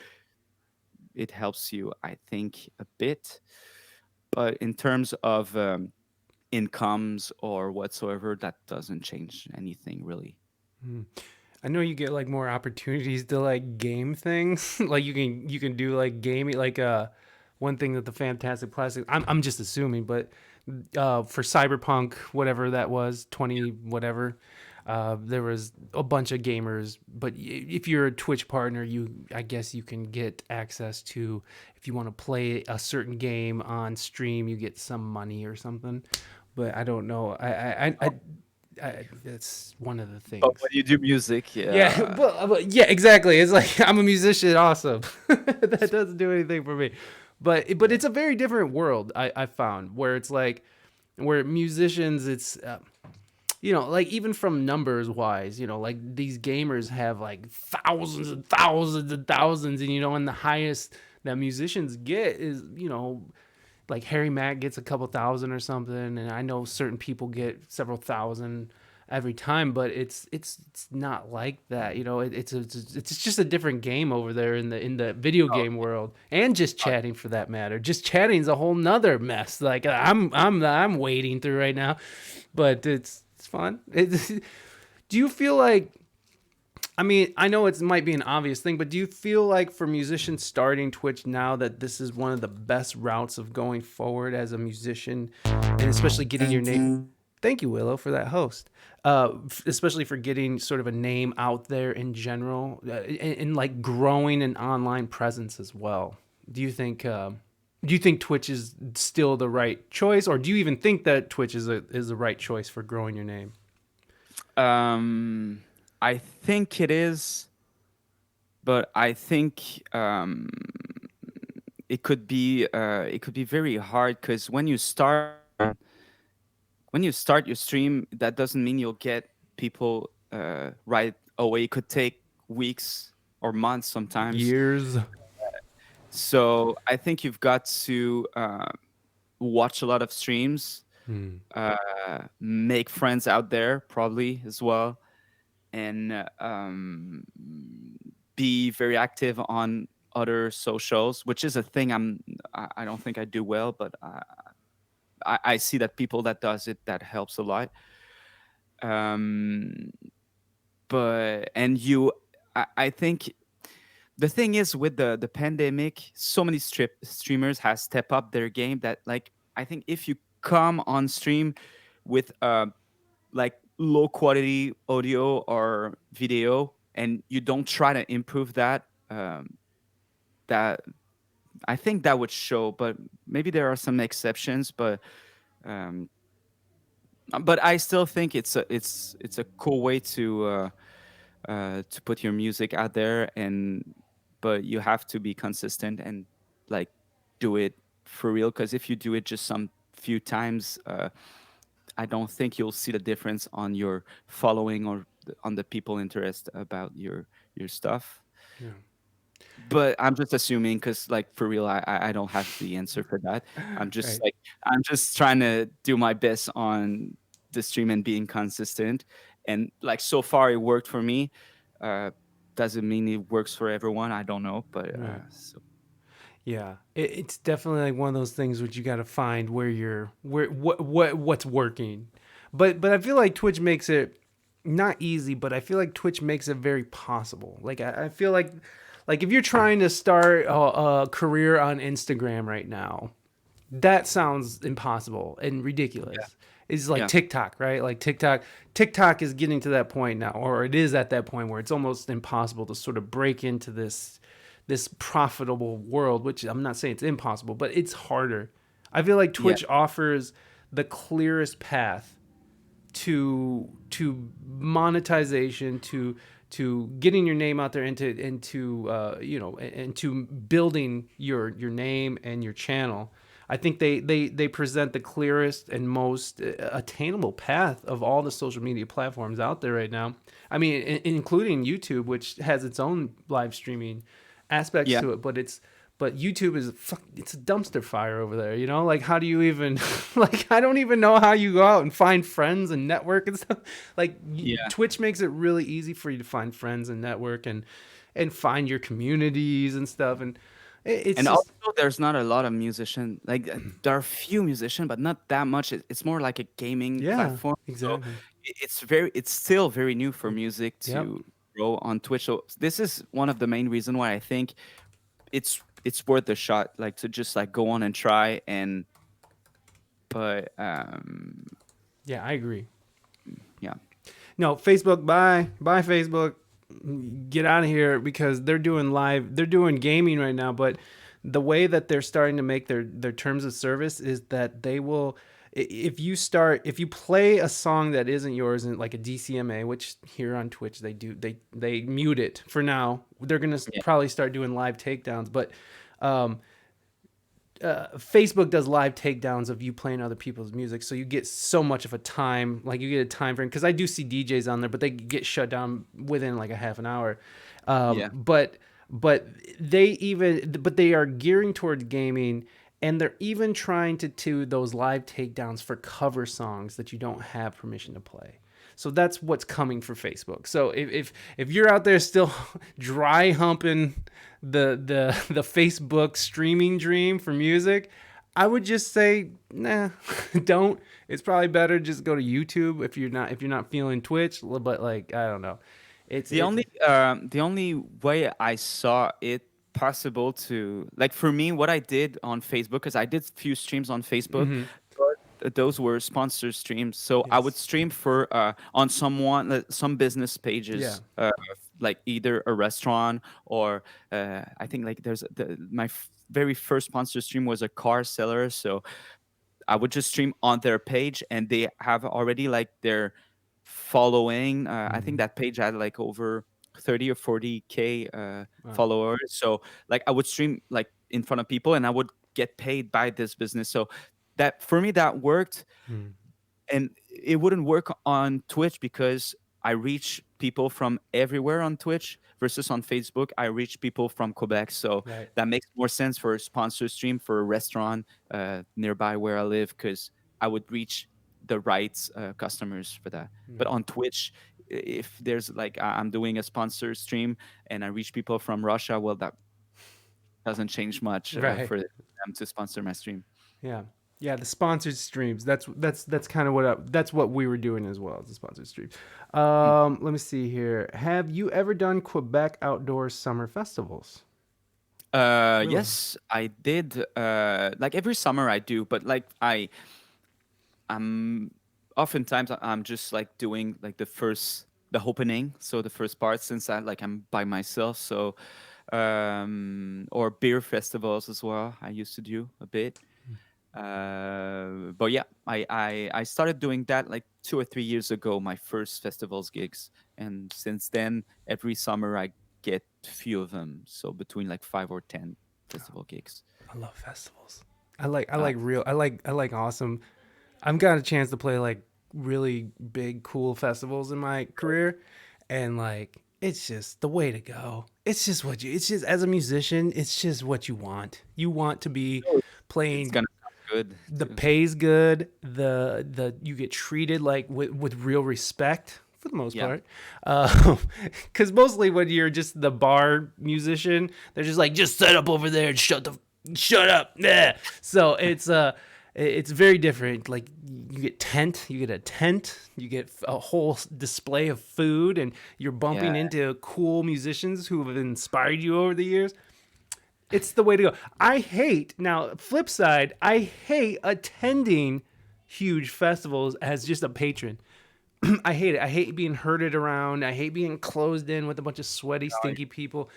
it helps you, I think, a bit. But in terms of incomes or whatsoever, that doesn't change anything really. Mm. I know you get like more opportunities to like game things. Like you can do like gaming like one thing that the Fantastic Plastic I'm just assuming, but for Cyberpunk whatever that was, 20 whatever, there was a bunch of gamers, but if you're a Twitch partner, I guess you can get access to, if you want to play a certain game on stream, you get some money or something. But I don't know. That's one of the But things. when you do music, Yeah, yeah. yeah, exactly. It's like I'm a musician, awesome. That doesn't do anything for me, but it's a very different world. I found where it's like where musicians, it's like even from numbers wise, like these gamers have like thousands and thousands and thousands, and and the highest that musicians get is like Harry Mack gets a couple thousand or something, and I know certain people get several thousand every time, but it's not like that. It's just a different game over there in the video Oh, game world, and just uh, chatting for that matter. Just chatting's a whole nother mess. Like I'm wading through right now, but it's fun. Do you feel like, I mean, I know it might be an obvious thing, but do you feel like for musicians starting Twitch now that this is one of the best routes of going forward as a musician, and especially getting your name? Thank you, Willow, for that host. Especially for getting sort of a name out there in general, and like growing an online presence as well. Do you think? Do you think Twitch is still the right choice, or do you even think that Twitch is the right choice for growing your name? um, I think it is, but I think it could be very hard because when you start your stream, that doesn't mean you'll get people right away. It could take weeks or months sometimes. Years. So I think you've got to watch a lot of streams, Hmm. make friends out there probably as well, and be very active on other socials, which is a thing I don't think I do well, but I see that people that does it, that helps a lot. Um, but and you, I think the thing is with the pandemic, so many streamers has step up their game that like I think if you come on stream with like low quality audio or video and you don't try to improve that, that I think that would show. But maybe there are some exceptions, um, but I still think it's a cool way to put your music out there. And but you have to be consistent and like do it for real, because if you do it just some few times, I don't think you'll see the difference on your following or on the people interest about your stuff. Yeah. But I'm just assuming, because like for real, I don't have the answer for that. I'm just Right. like I'm just trying to do my best on the stream and being consistent. And like so far it worked for me. uh doesn't mean it works for everyone, I don't know, but Right. so Yeah. It's definitely like one of those things which you got to find where what's working. But I feel like Twitch makes it. not easy, but I feel like Twitch makes it very possible. Like I feel like if you're trying to start a career on Instagram right now, that sounds impossible and Yeah. ridiculous. It's like Yeah. TikTok, right? Like TikTok is getting to that point now, or it is at that point where it's almost impossible to sort of break into this profitable world, which I'm not saying it's impossible, but it's harder. I feel like Yeah. Twitch offers the clearest path to monetization, to getting your name out there, into into building your name and your channel. I think they present the clearest and most attainable path of all the social media platforms out there right now. I mean, including YouTube, which has its own live streaming aspects Yeah. to it, but YouTube is it's a dumpster fire over there, you know? Like how do you even like I don't even know how you go out and find friends and network and stuff. Like Yeah. Twitch makes it really easy for you to find friends and network and find your communities and stuff, and it's And also, just there's not a lot of musician. Like there are a few musicians, but not that much. It's more like a gaming yeah, platform. So exactly. it's still very new for music Yep. to grow on Twitch. So this is one of the main reason why I think it's worth a shot. Like to just like go on and try. And but Yeah, I agree. yeah, No, Facebook, bye Facebook. Get out of here, because they're doing gaming right now, but the way that they're starting to make their terms of service is that they will, if you play a song that isn't yours, and like a DCMA, which here on Twitch they do, they mute it for now. They're going to yeah, probably start doing live takedowns, but um Facebook does live takedowns of you playing other people's music, so you get so much of a time, like you get a time frame. Because I do see DJs on there, but they get shut down within like a half an hour. yeah, But but they are gearing towards gaming, and they're even trying to do those live takedowns for cover songs that you don't have permission to play. So that's what's coming for Facebook. So if you're out there still dry humping the Facebook streaming dream for music, I would just say nah, don't. It's probably better just go to YouTube if you're not feeling Twitch. But like I don't know, it's the only way I saw it possible to like for me what I did on Facebook, because I did few streams on Facebook, mm-hmm. but those were sponsored streams. So I would Yes, stream for on some business yeah, pages, like either a restaurant or I think like my very first sponsored stream was a car seller. So I would just stream on their page, and they have already like their following. I think mm-hmm. that page had like over 30 or 40K Wow. followers. So like I would stream like in front of people, and I would get paid by this business. So that for me that worked, Mm. and it wouldn't work on Twitch because I reach people from everywhere on Twitch versus on Facebook. I reach people from Quebec, so Right. that makes more sense for a sponsor stream for a restaurant nearby where I live, because I would reach the right customers for that. But Yeah. on Twitch, if there's like I'm doing a sponsor stream and I reach people from Russia, well, that doesn't change much Right. for them to sponsor my stream. Yeah. Yeah, the sponsored streams. That's kind of that's what we were doing as well as the sponsored streams. Let me see here. Have you ever done Quebec outdoor summer festivals? Really? Yes, I did. Like every summer I do, but like I'm oftentimes I'm just like doing like the opening, so the first part, since I'm by myself. So or beer festivals as well. I used to do a bit. But yeah, I started doing that like 2 or 3 years ago, my first festivals gigs, and since then every summer I get few of them, so between like 5 or 10 festival gigs. I love festivals. I Uh, like real I like awesome. I've got a chance to play like really big cool festivals in my career, and like it's just the way to go. It's just as a musician, it's just what you want. You want to be it's playing, gonna sound good the too. pay's good, the you get treated like with real respect for the most Yeah, part, because mostly when you're just the bar musician, they're just like, just set up over there and shut up, yeah. So It's very different. Like you get a tent, you get a whole display of food, and you're Yeah. bumping into cool musicians who have inspired you over the years. It's the way to go. I hate now. Flip side, I hate attending huge festivals as just a patron. I hate it. I hate being herded around. I hate being closed in with a bunch of sweaty, stinky people.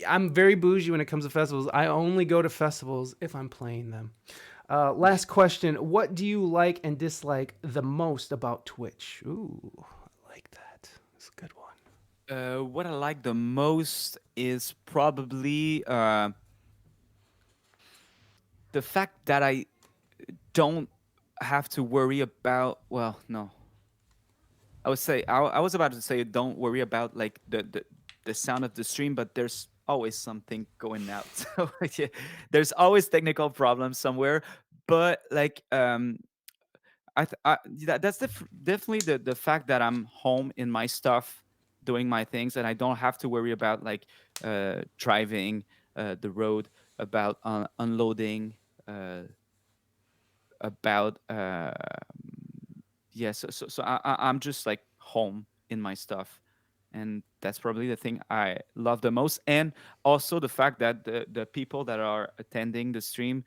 I'm very bougie when it comes to festivals. I only go to festivals if I'm playing them. Last question. What do you like and dislike the most about Twitch? Ooh, I like that. That's a good one. What I like the most is probably the fact that I don't have to worry about. Well, no, I was about to say don't worry about like the sound of the stream, but there's always something going out. So yeah, there's always technical problems somewhere. But like that's definitely the fact that I'm home in my stuff, doing my things, and I don't have to worry about like driving the road, about unloading, uh, about yeah. I'm just like home in my stuff, and that's probably the thing I love the most. And also the fact that the people that are attending the stream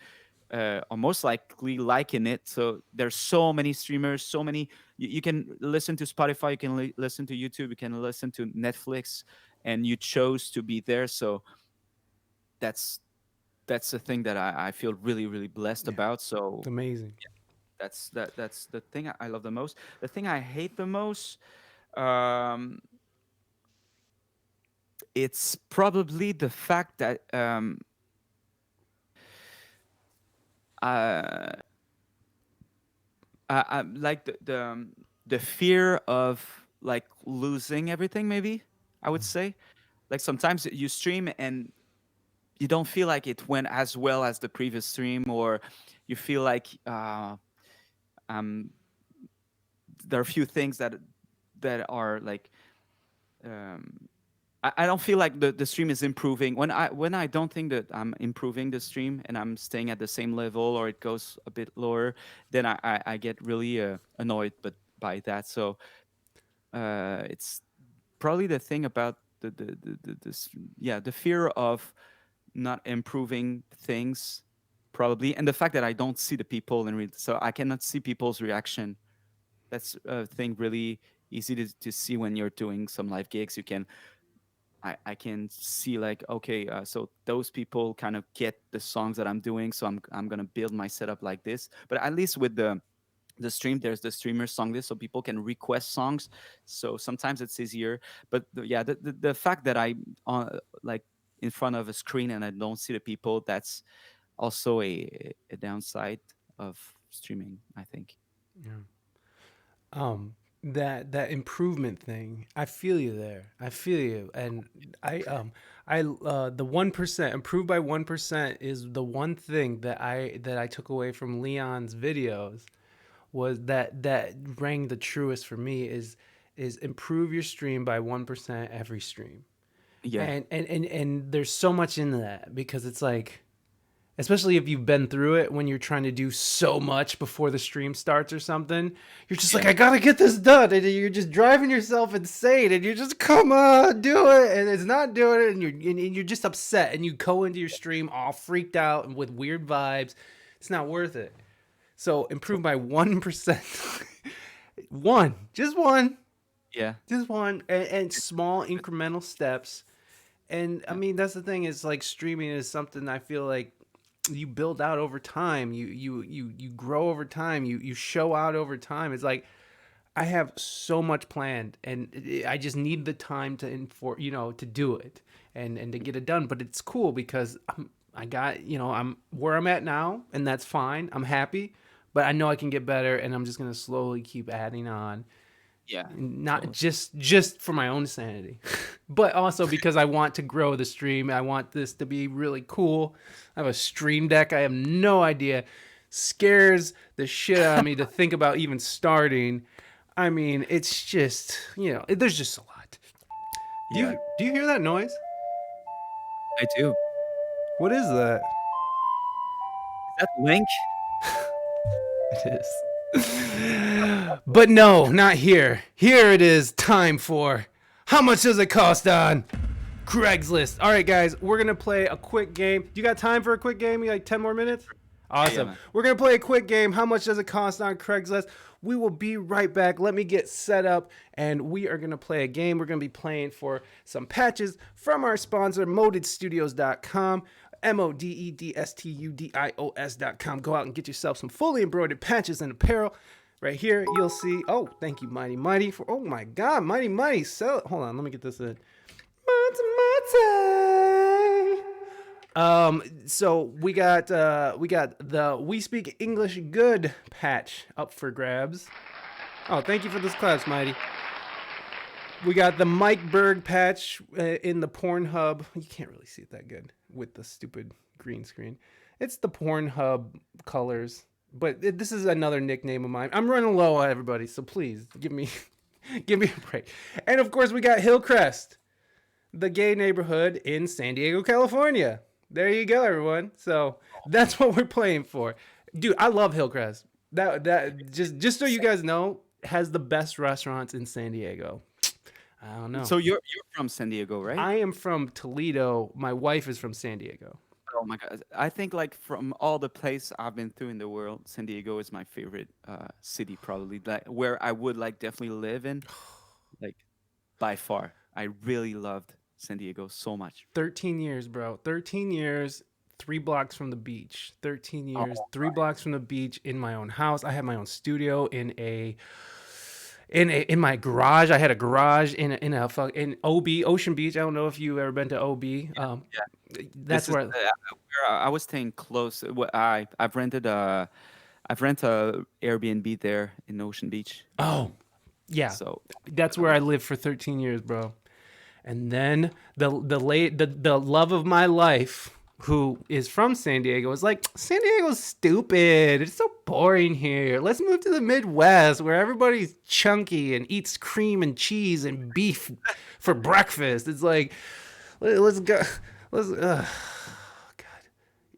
are most likely liking it. So there's so many streamers, so many. You can listen to Spotify, you can listen to YouTube, you can listen to Netflix, and you chose to be there. So that's that's the thing that I feel really really blessed Yeah, about. it's So amazing. that's the thing I love the most. The thing I hate the most, um, it's probably the fact that uh, I like the fear of like losing everything. Maybe I would say like sometimes you stream and you don't feel like it went as well as the previous stream, or you feel like um, there are a few things that are like um, I don't feel like the stream is improving when I don't think that I'm improving the stream and I'm staying at the same level or it goes a bit lower, then I get really annoyed but by that. So it's probably the thing about yeah, the fear of not improving things probably, and the fact that I don't see the people in real, so I cannot see people's reaction. That's a thing really easy to see when you're doing some live gigs. You can I can see like okay, so those people kind of get the songs that I'm doing, so I'm gonna build my setup like this. But at least with the stream, there's the streamer song list, so people can request songs. So sometimes it's easier. But yeah, the fact that I like in front of a screen and I don't see the people, that's also a downside of streaming, I think. Yeah. Um, that improvement thing. I feel you there. I feel you, and the 1% improved by 1% is the one thing that I took away from Leon's videos was that rang the truest for me is improve your stream by 1% every stream. Yeah, And there's so much in that because it's like, especially if you've been through it when you're trying to do so much before the stream starts or something, you're just like, yeah, I gotta get this done, and you're just driving yourself insane, and you're just, come on, do it, and it's not doing it, and you're just upset, and you go into your stream all freaked out and with weird vibes. It's not worth it. So improve by 1%. One, yeah, just one, and small incremental steps. And I yeah, mean, that's the thing, is like streaming is something I feel like you build out over time. You grow over time. You show out over time. It's like I have so much planned, and I just need the time to to do it and to get it done. But it's cool because I got, I'm where I'm at now, and that's fine. I'm happy, but I know I can get better, and I'm just gonna slowly keep adding on, yeah. not Totally. just for my own sanity, but also because I want to grow the stream. I want this to be really cool. I have a stream deck. I have no idea. Scares the shit out of me to think about even starting. I mean, it's just, there's just a lot. Do Yeah, you do you hear that noise? I do. What is that? Is that Link? It is. But no, not here. Here it is time for how much does it cost on Craigslist? All right, guys, we're going to play a quick game. You got time for a quick game? You got like 10 more minutes? Awesome. man. We're going to play a quick game. How much does it cost on Craigslist? We will be right back. Let me get set up, and we are going to play a game. We're going to be playing for some patches from our sponsor, modedstudios.com. MODEDSTUDIOS.com. Go out and get yourself some fully embroidered patches and apparel. Right here, you'll see. Oh, thank you, Mighty Mighty. For oh my God, Mighty Mighty. Sell it. Hold on, let me get this in. So we got the We Speak English Good patch up for grabs. Oh, thank you for this claps, Mighty. We got the Mike Berg patch in the Pornhub. You can't really see it that good with the stupid green screen. It's the Pornhub colors, but this is another nickname of mine. I'm running low on everybody, so please give me a break. And of course, we got Hillcrest, the gay neighborhood in San Diego, California. There you go, everyone. So that's what we're playing for. Dude, I love Hillcrest. That just so you guys know, has the best restaurants in San Diego. I don't know. So you're from San Diego, right? I am from Toledo. My wife is from San Diego. Oh my God. I think like from all the places I've been through in the world, San Diego is my favorite city, probably, like where I would like definitely live in, like by far. I really loved San Diego so much. 13 years, bro. 13 years, 3 blocks from the beach. 13 years, 3 blocks from the beach in my own house. I had my own studio in my garage. I had a garage in OB, Ocean Beach. I don't know if you've ever been to OB. Yeah. That's where Where I was staying close. I've rented a Airbnb there in Ocean Beach. Oh, yeah. So That's where I lived for 13 years, bro. And then the love of my life, who is from San Diego, was like, San Diego's stupid. It's so boring here. Let's move to the Midwest where everybody's chunky and eats cream and cheese and beef for breakfast. It's like, let's go. God.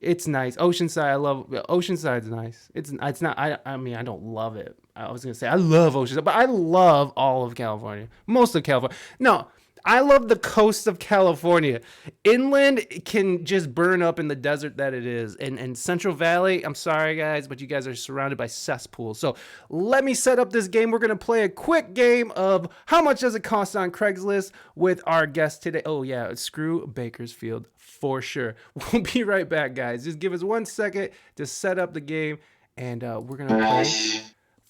It's nice. Oceanside, I love. Oceanside's nice. It's not. I mean, I don't love it. I was gonna say I love Oceanside, but I love all of California. Most of California. No, I love the coast of California. Inland can just burn up in the desert that it is. And Central Valley, I'm sorry, guys, but you guys are surrounded by cesspools. So let me set up this game. We're going to play a quick game of how much does it cost on Craigslist with our guest today. Oh, yeah, screw Bakersfield for sure. We'll be right back, guys. Just give us 1 second to set up the game, and we're going to play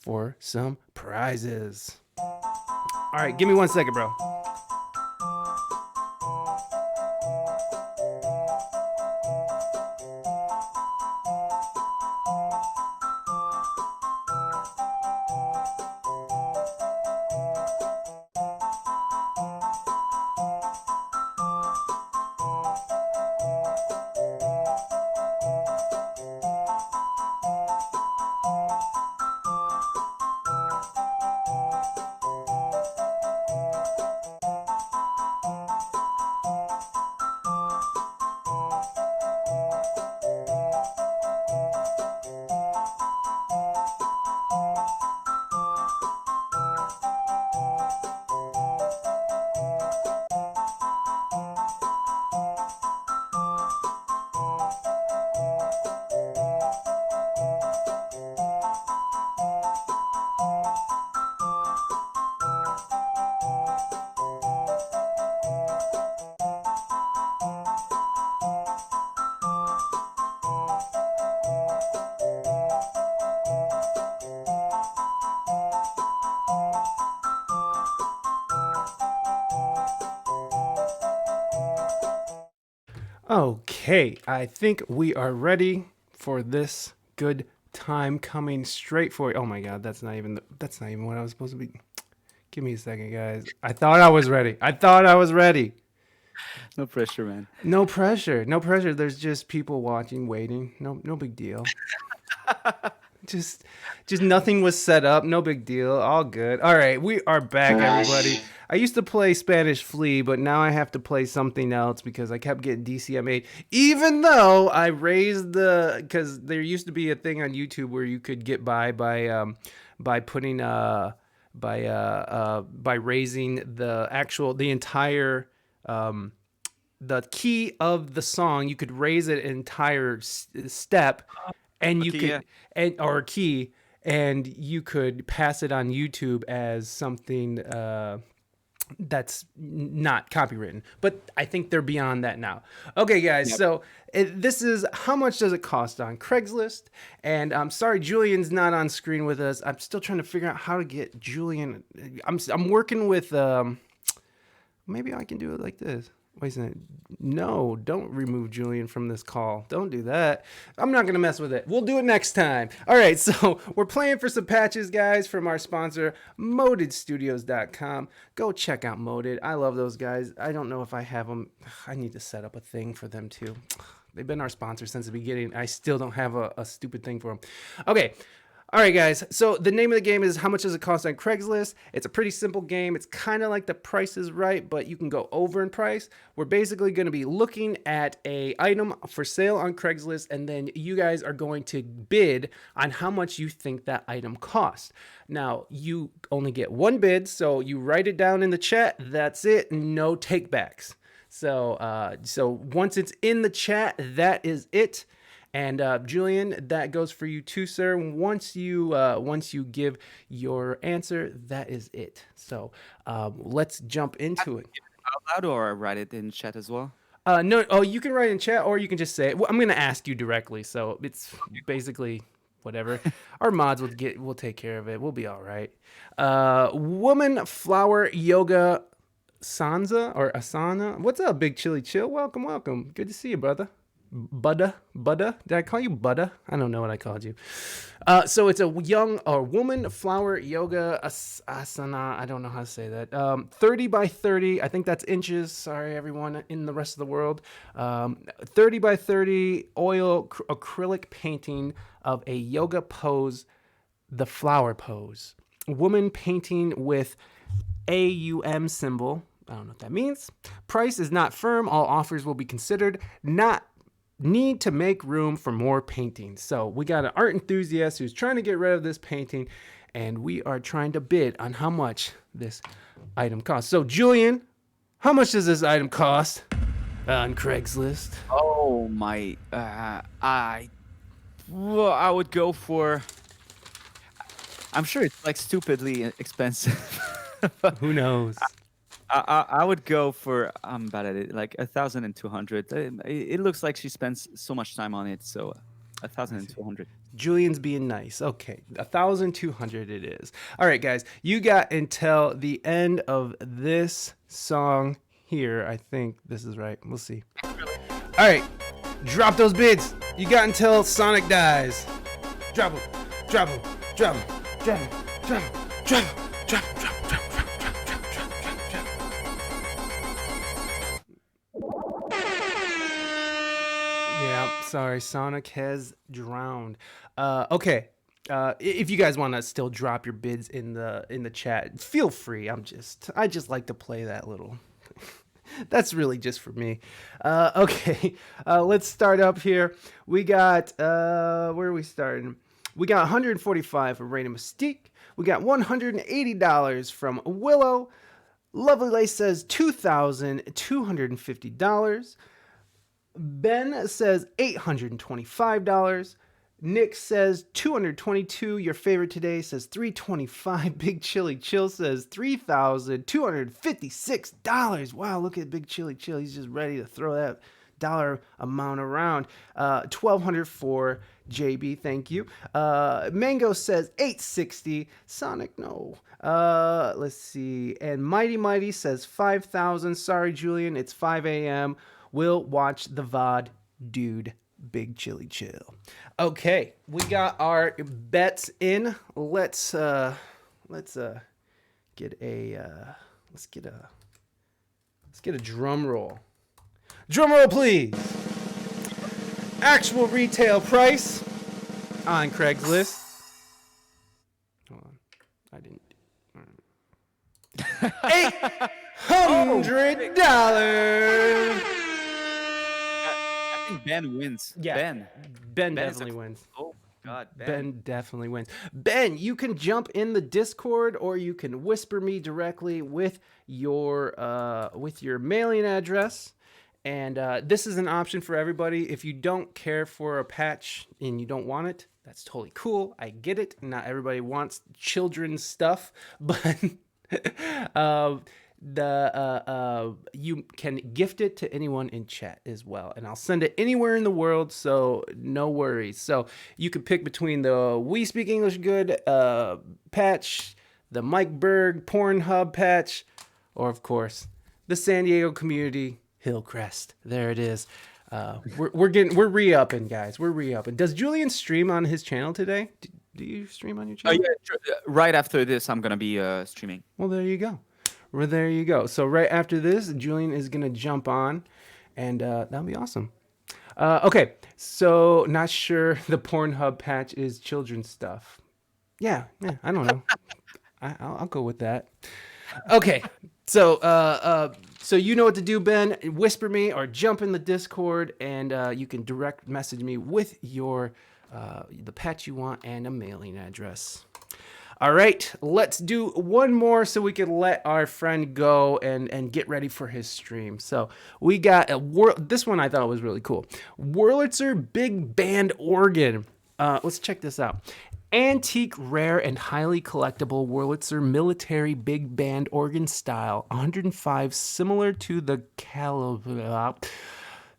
for some prizes. All right, give me 1 second, bro. Okay, I think we are ready for this good time coming straight for you. Oh my God, that's not even what I was supposed to be. Give me a second, guys. I thought I was ready. no pressure, man. No pressure. There's just people watching, waiting. No big deal. just nothing was set up. No big deal. All good. All right, we are back, everybody. I used to play Spanish Flea, but now I have to play something else because I kept getting DCMA'd. Even though I raised because there used to be a thing on YouTube where you could get by putting by raising the entire the key of the song. You could raise it an entire step, and you could or a key, and you could pass it on YouTube as something that's not copywritten. But I think they're beyond that now. Okay, guys. Yep. So this is how much does it cost on Craigslist? And I'm sorry, Julian's not on screen with us. I'm still trying to figure out how to get Julian. I'm working with. Maybe I can do it like this. Wait a second. No, don't remove Julian from this call. Don't do that. I'm not going to mess with it. We'll do it next time. All right, so we're playing for some patches, guys, from our sponsor, MotedStudios.com. Go check out Moted. I love those guys. I don't know if I have them. I need to set up a thing for them, too. They've been our sponsor since the beginning. I still don't have a stupid thing for them. Okay. All right, guys. So the name of the game is How Much Does It Cost on Craigslist? It's a pretty simple game. It's kind of like The Price is Right, but you can go over in price. We're basically going to be looking at a item for sale on Craigslist, and then you guys are going to bid on how much you think that item costs. Now, you only get one bid, so you write it down in the chat. That's it. No takebacks. So once it's in the chat, that is it. And Julian, that goes for you too, sir. Once you give your answer, that is it. So let's jump into it. Out loud or write it in chat as well? No. Oh, you can write in chat, or you can just say it. Well, I'm going to ask you directly, so it's basically whatever. Our mods will take care of it. We'll be all right. Woman Flower Yoga Sansa or Asana. What's up, Big Chili Chill? Welcome. Good to see you, brother. Budda? Did I call you Budda? I don't know what I called you. So it's a woman flower yoga asana. I don't know how to say that. 30 by 30. I think that's inches. Sorry, everyone in the rest of the world. 30 by 30 oil acrylic painting of a yoga pose, the flower pose. Woman painting with AUM symbol. I don't know what that means. Price is not firm. All offers will be considered. Need to make room for more paintings. So we got an art enthusiast who's trying to get rid of this painting, and we are trying to bid on how much this item costs. So Julian, how much does this item cost on Craigslist? Oh my! I would go for. I'm sure it's like stupidly expensive. Who knows? I would go for, I'm bad at it, like 1,200. It looks like she spends so much time on it, so 1,200. Julian's being nice. Okay, 1,200 it is. All right, guys, you got until the end of this song here. I think this is right. We'll see. All right, drop those bids. You got until Sonic dies. Drop them. Drop them. Drop them. Drop them. Drop them. Drop them. Drop them. Yeah, sorry, Sonic has drowned. Okay, if you guys want to still drop your bids in the chat, feel free. I just like to play that little. That's really just for me. Okay, let's start up here. We got where are we starting? We got 145 for Reina Mystique. We got $180 from Willow. Lovely Lace says $2,250. Ben says $825. Nick says $222. Your favorite today says $325. Big Chili Chill says $3,256. Wow, look at Big Chili Chill. He's just ready to throw that dollar amount around. $1,200 for JB. Thank you. Mango says $860. Sonic, no. Let's see. And Mighty says $5,000. Sorry, Julian. It's 5 a.m. We'll watch the VOD, dude. Big Chili Chill. Okay, we got our bets in. Let's get a drum roll. Drum roll, please. Actual retail price on Craigslist I didn't. $800. I think Ben wins. Yeah, Ben. Ben Ben is a. definitely wins. Oh God, Ben. Ben definitely wins. Ben, you can jump in the Discord or you can whisper me directly with your mailing address. And this is an option for everybody. If you don't care for a patch and you don't want it, that's totally cool. I get it. Not everybody wants children's stuff, but uh, you can gift it to anyone in chat as well, and I'll send it anywhere in the world, so no worries. So you can pick between the We Speak English Good patch, the Mike Berg Pornhub patch, or of course the San Diego Community Hillcrest. There it is. We're re-upping, guys. We're re-upping. Does Julien stream on his channel today? Do you stream on your Oh channel? yeah, right after this, I'm gonna be streaming. Well, there you go. Well, there you go. So right after this, Julien is gonna jump on, and that'll be awesome. Okay, so not sure the Pornhub patch is children's stuff. Yeah, I don't know. I'll go with that. Okay, so so you know what to do, Ben. Whisper me or jump in the Discord, and you can direct message me with your the patch you want and a mailing address. All right, let's do one more so we can let our friend go and get ready for his stream. So we got this one I thought was really cool. Wurlitzer Big Band Organ. Let's check this out. Antique, rare, and highly collectible Wurlitzer military big band organ style, 105, similar to the caliber.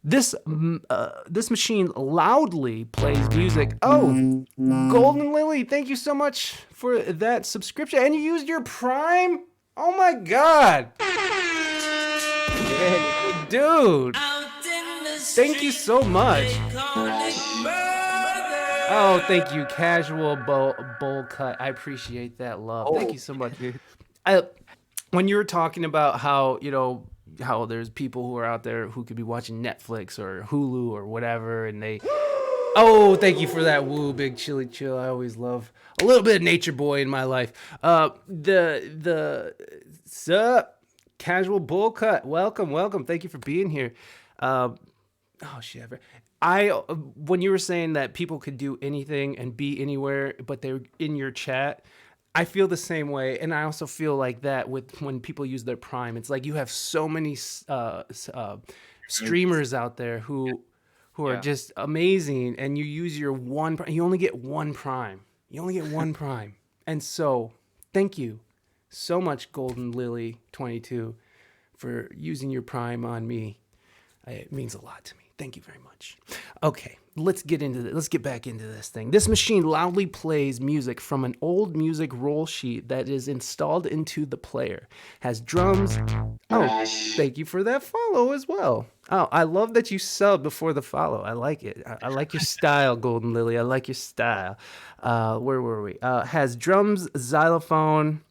This machine loudly plays music. Oh, Golden Lily, thank you so much for that subscription. And you used your Prime? Oh my God. Dude. Thank you so much. Oh, thank you, Casual Bowl Cut. I appreciate that love. Thank you so much. When you were talking about how, how there's people who are out there who could be watching Netflix or Hulu or whatever, and they... Oh, thank you for that woo, Big Chili Chill. I always love a little bit of Nature Boy in my life. Casual Bowl Cut. Welcome. Thank you for being here. Oh, shit. When you were saying that people could do anything and be anywhere, but they're in your chat, I feel the same way. And I also feel like that with when people use their Prime. It's like you have so many streamers out there who are just amazing, and you use your one. You only get one Prime. And so, thank you so much, Golden Lily 22, for using your Prime on me. It means a lot to me. Thank you very much. Okay, let's get into this. Let's get back into this thing. This machine loudly plays music from an old music roll sheet that is installed into the player. Has drums. Oh, thank you for that follow as well. Oh, I love that you subbed before the follow. I like it. I like your style, Golden Lily. I like your style. Where were we? Has drums, xylophone,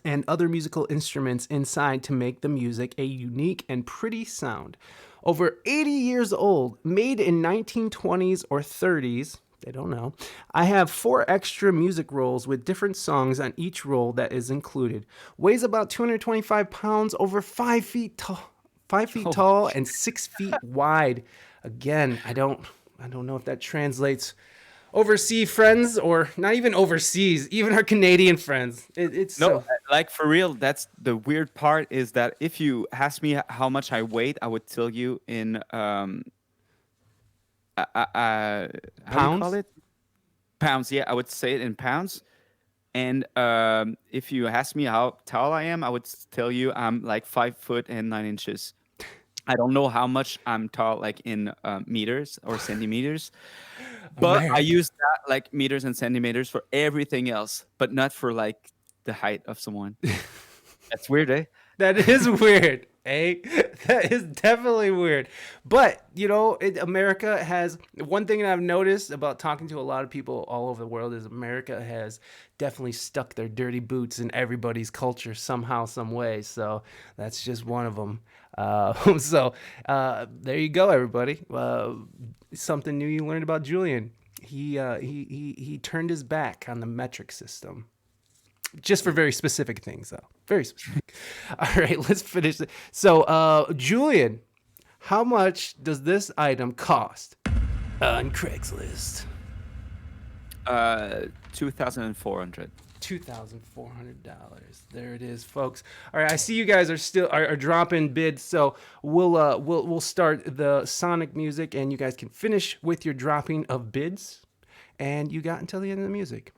and other musical instruments inside to make the music a unique and pretty sound. Over 80 years old, made in 1920s or 30s, they don't know. I have 4 extra music rolls with different songs on each roll that is included. Weighs about 225 pounds, over 5 feet tall, tall and 6 feet wide. Again, I don't know if that translates overseas friends, or not even overseas, even our Canadian friends. It's no, like for real. That's the weird part, is that if you ask me how much I weigh, I would tell you in how do you call it? Pounds. Yeah, I would say it in pounds. And if you ask me how tall I am, I would tell you I'm like 5 foot and 9 inches. I don't know how much I'm tall, like in meters or centimeters. But I use that, like meters and centimeters, for everything else, but not for like the height of someone. That's weird, eh? That is weird, eh? That is definitely weird. But, America has... One thing that I've noticed about talking to a lot of people all over the world is America has definitely stuck their dirty boots in everybody's culture somehow, some way. So that's just one of them. There you go, everybody. Something new you learned about Julien. He turned his back on the metric system. Just for very specific things, though. Very specific. All right, let's finish it. So, Julian, how much does this item cost on Craigslist? 2,400. $2,400. There it is, folks. All right, I see you guys are dropping bids, so we'll start the Sonic music, and you guys can finish with your dropping of bids, and you got until the end of the music.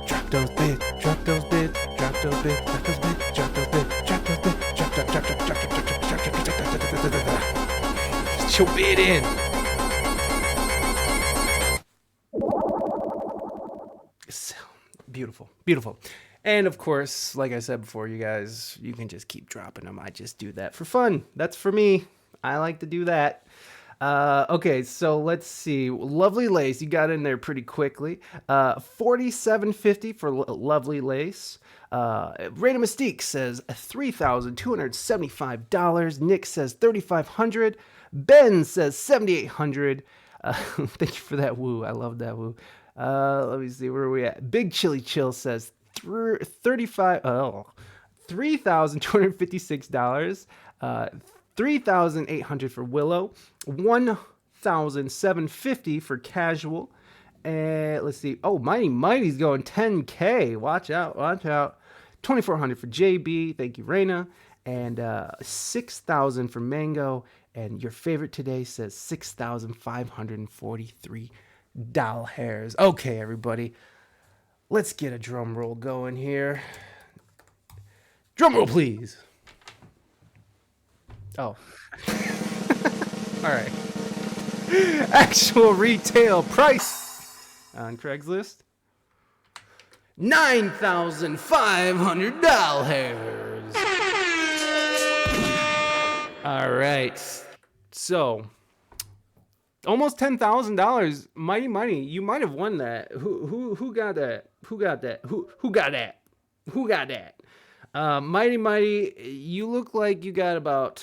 Drop those bids, drop those bids, drop those bids, drop those bids, drop those bids, drop those bids, drop, drop, drop, drop, drop, drop, drop, drop, drop, drop, drop. Get your bid in. So, beautiful, beautiful. And of course, like I said before, you guys, you can just keep dropping them. I just do that for fun. That's for me. I like to do that. Okay, so let's see. Lovely Lace, you got in there pretty quickly. $47.50 for Lovely Lace. Reina Mystique says $3,275. Nick says $3,500. Ben says $7,800. Thank you for that woo. I love that woo. Let me see where are we at. Big Chili Chill says $3,256. 3,800 for Willow, 1,750 for Casual, and let's see. Oh, Mighty's going 10K. Watch out, watch out. 2,400 for JB. Thank you, Reina, and 6,000 for Mango. And your favorite today says $6,543. Okay, everybody, let's get a drum roll going here. Drum roll, please. Oh. All right. Actual retail price on Craigslist $9,500. All right. So almost $10,000. Mighty, you might have won that. Who got that? Who got that? Who got that? Who got that? Mighty, you look like you got about,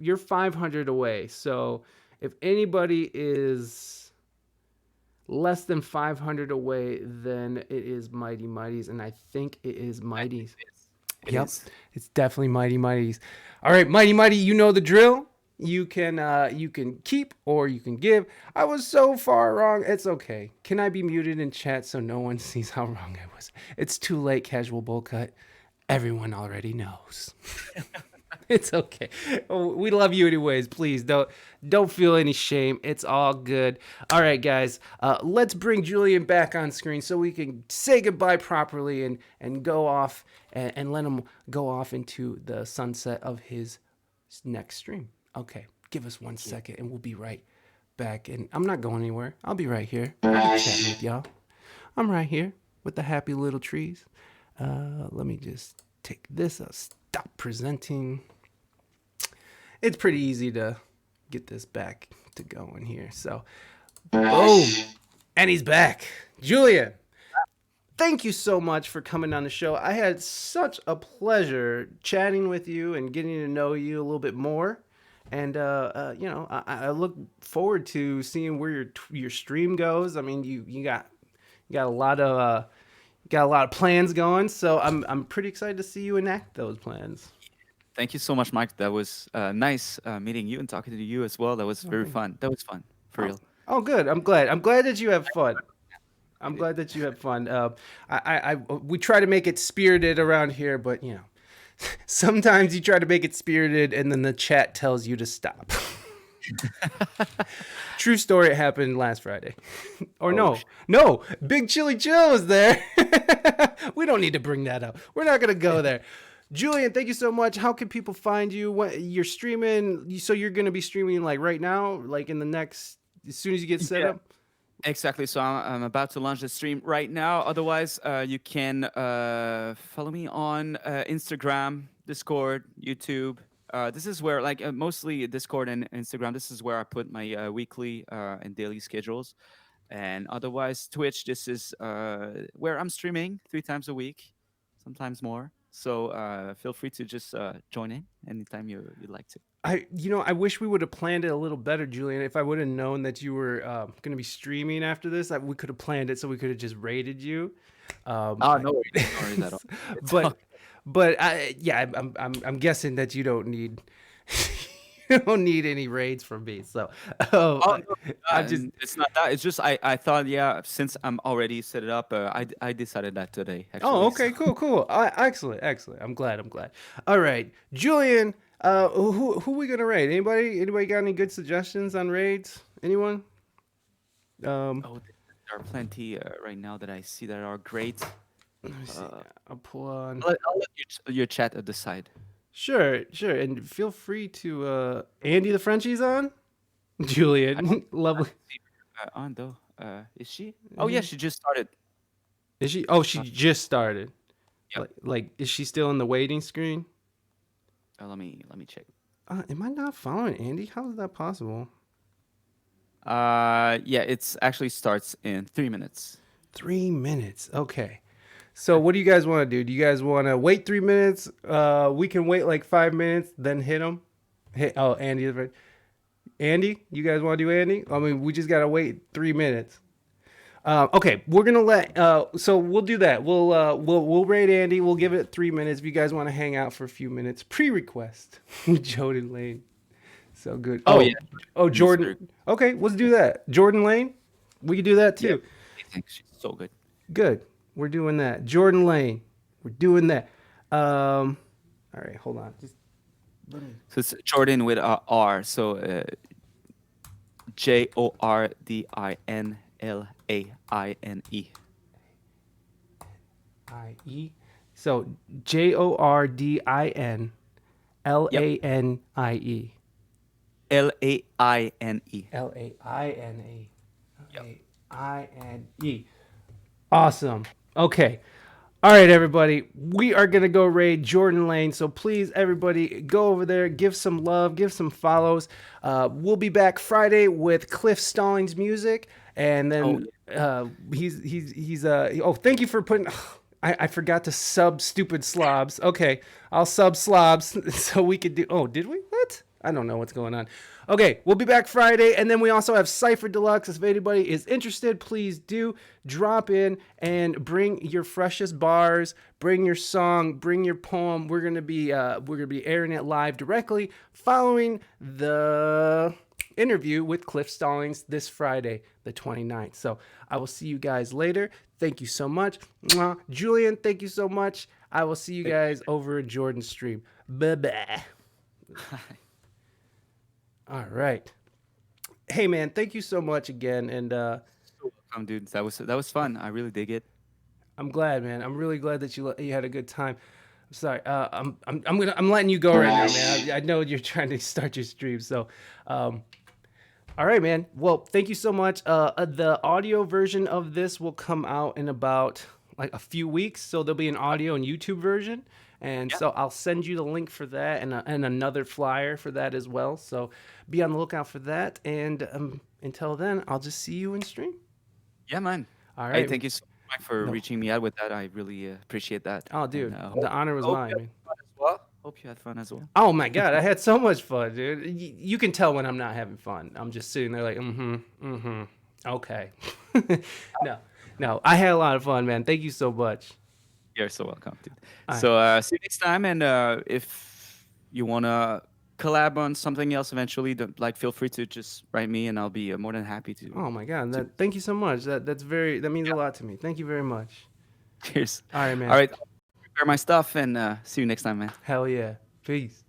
you're 500 away. So if anybody is less than 500 away, then it is Mighty's, and I think it is Mighty's. Yep, it's definitely Mighty's. All right, Mighty, you know the drill. You can keep or you can give. I was so far wrong. It's okay. Can I be muted in chat so no one sees how wrong I was? It's too late, Casual Bowl Cut. Everyone already knows. It's okay. We love you anyways. Please don't feel any shame. It's all good. All right, guys. Let's bring Julien back on screen so we can say goodbye properly and go off and let him go off into the sunset of his next stream. Okay. Give us 1 second and we'll be right back. And I'm not going anywhere. I'll be right here. I'll be chatting with y'all. I'm right here with the happy little trees. Let me just take this. I'll stop presenting. It's pretty easy to get this back to going here. So, boom. And he's back. Julien, thank you so much for coming on the show. I had such a pleasure chatting with you and getting to know you a little bit more. And, I look forward to seeing where your stream goes. I mean, you got a lot of plans going, so I'm pretty excited to see you enact those plans. Thank you so much, Mike. That was nice meeting you and talking to you as well. That was very fun. That was fun, for real. Oh, good. I'm glad that you have fun. I'm glad that you have fun. We try to make it spirited around here, but sometimes you try to make it spirited, and then the chat tells you to stop. True story. It happened last Friday. Or no, Big Chili Chill was there. We don't need to bring that up. We're not gonna go there. Julien, thank you so much. How can people find you? What you're streaming? So you're gonna be streaming like right now, like in the next, as soon as you get set up. Exactly. So I'm about to launch the stream right now. Otherwise, you can follow me on Instagram, Discord, YouTube. This is where, mostly Discord and Instagram. This is where I put my weekly and daily schedules. And otherwise, Twitch. This is where I'm streaming 3 times a week, sometimes more. So feel free to just join in anytime you'd like to. I wish we would have planned it a little better, Julian. If I would have known that you were going to be streaming after this, we could have planned it so we could have just rated you. Oh, I, no worries, no worries at all. It's all. but yeah, I'm guessing that you don't need you don't need any raids from me. So Oh, um, no, I'm just it's not that. It's just I thought, yeah, since I'm already set it up, I decided that today oh, actually. So okay, cool. Excellent, excellent. I'm glad. I'm glad. All right, Julian. Who we gonna raid? Anybody got any good suggestions on raids? Anyone? Um, oh, there are plenty right now that I see that are great. let me see. Uh, I'll pull on. I'll let your chat decide. Sure, sure, and feel free to Andy the Frenchie's on. I don't Julian, lovely. see her on though. Is she? Oh yeah, she just started. Is she? Oh, she Uh, just started. yep. Like, is she still in the waiting screen? Let me check. Am I not following Andy? How is that possible? Yeah, it's actually starts in 3 minutes. 3 minutes. Okay. So what do you guys want to do? Do you guys want to wait 3 minutes? We can wait like 5 minutes, then hit him. Hit. Oh, Andy. Andy, you guys want to do Andy? I mean, we just gotta wait 3 minutes. Okay, we're gonna let. So we'll do that. We'll rate Andy. We'll give it 3 minutes. If you guys want to hang out for a few minutes, pre-request. Jordan Lane, so good. Oh yeah, Oh she's very. Jordan. Okay, let's do that. Jordan Lane, we can do that Yeah, too. I think she's so good. Good. We're doing that. Jordan Lane, we're doing that. All right, hold on. Just let me. So it's Jordan with a R. So JORDINLAINE. IE. So Yep. JORDINLANIE. LAINE. LAINE. Yep. LAINE. Awesome. Okay. All right, everybody. We are going to go raid Jordan Lane. So please, everybody, go over there, give some love, give some follows. We'll be back Friday with Cliff Stallings music. And Oh then oh, thank you for putting. I forgot to sub stupid slobs. Okay, I'll sub slobs so we could do. Oh, did we? What? I don't know what's going on. Okay, we'll be back Friday, and then we also have Cypher Deluxe. If anybody is interested, please do drop in and bring your freshest bars, bring your song, bring your poem. We're gonna be airing it live directly following the interview with Cliff Stallings this Friday, the 29th. So I will see you guys later. Thank you so much. Mwah. Julian, thank you so much. I will see you guys over at Jordan's stream. Bye-bye. All right. Hey, man, thank you so much again. And so welcome, dude. That was fun. I really dig it. I'm glad, man. I'm really glad that you had a good time. I'm sorry. I'm letting you go right now, man. I know you're trying to start your stream. So, all right, man. Well, thank you so much. The audio version of this will come out in about like a few weeks. So there'll be an audio and YouTube version. And Yeah. so I'll send you the link for that and another flyer for that as well. So be on the lookout for that. And until then, I'll just see you in stream. Yeah, man. All Hey, right. thank you so much for No. reaching me out with that. I really appreciate that. Oh, And dude, the honor was hope mine, you had man. fun as well. Hope you had fun as well. Oh my God, I had so much fun, dude. You can tell when I'm not having fun. I'm just sitting there like, okay. No, I had a lot of fun, man. Thank you so much. You're so welcome, dude. All right. So see you next time. And if you wanna collab on something else eventually, feel free to just write me, and I'll be more than happy to. Oh my God, to thank you so much. That means a lot to me. Thank you very much. cheers. All right, man. All right, I'll prepare my stuff, and see you next time, man. Hell yeah. Peace.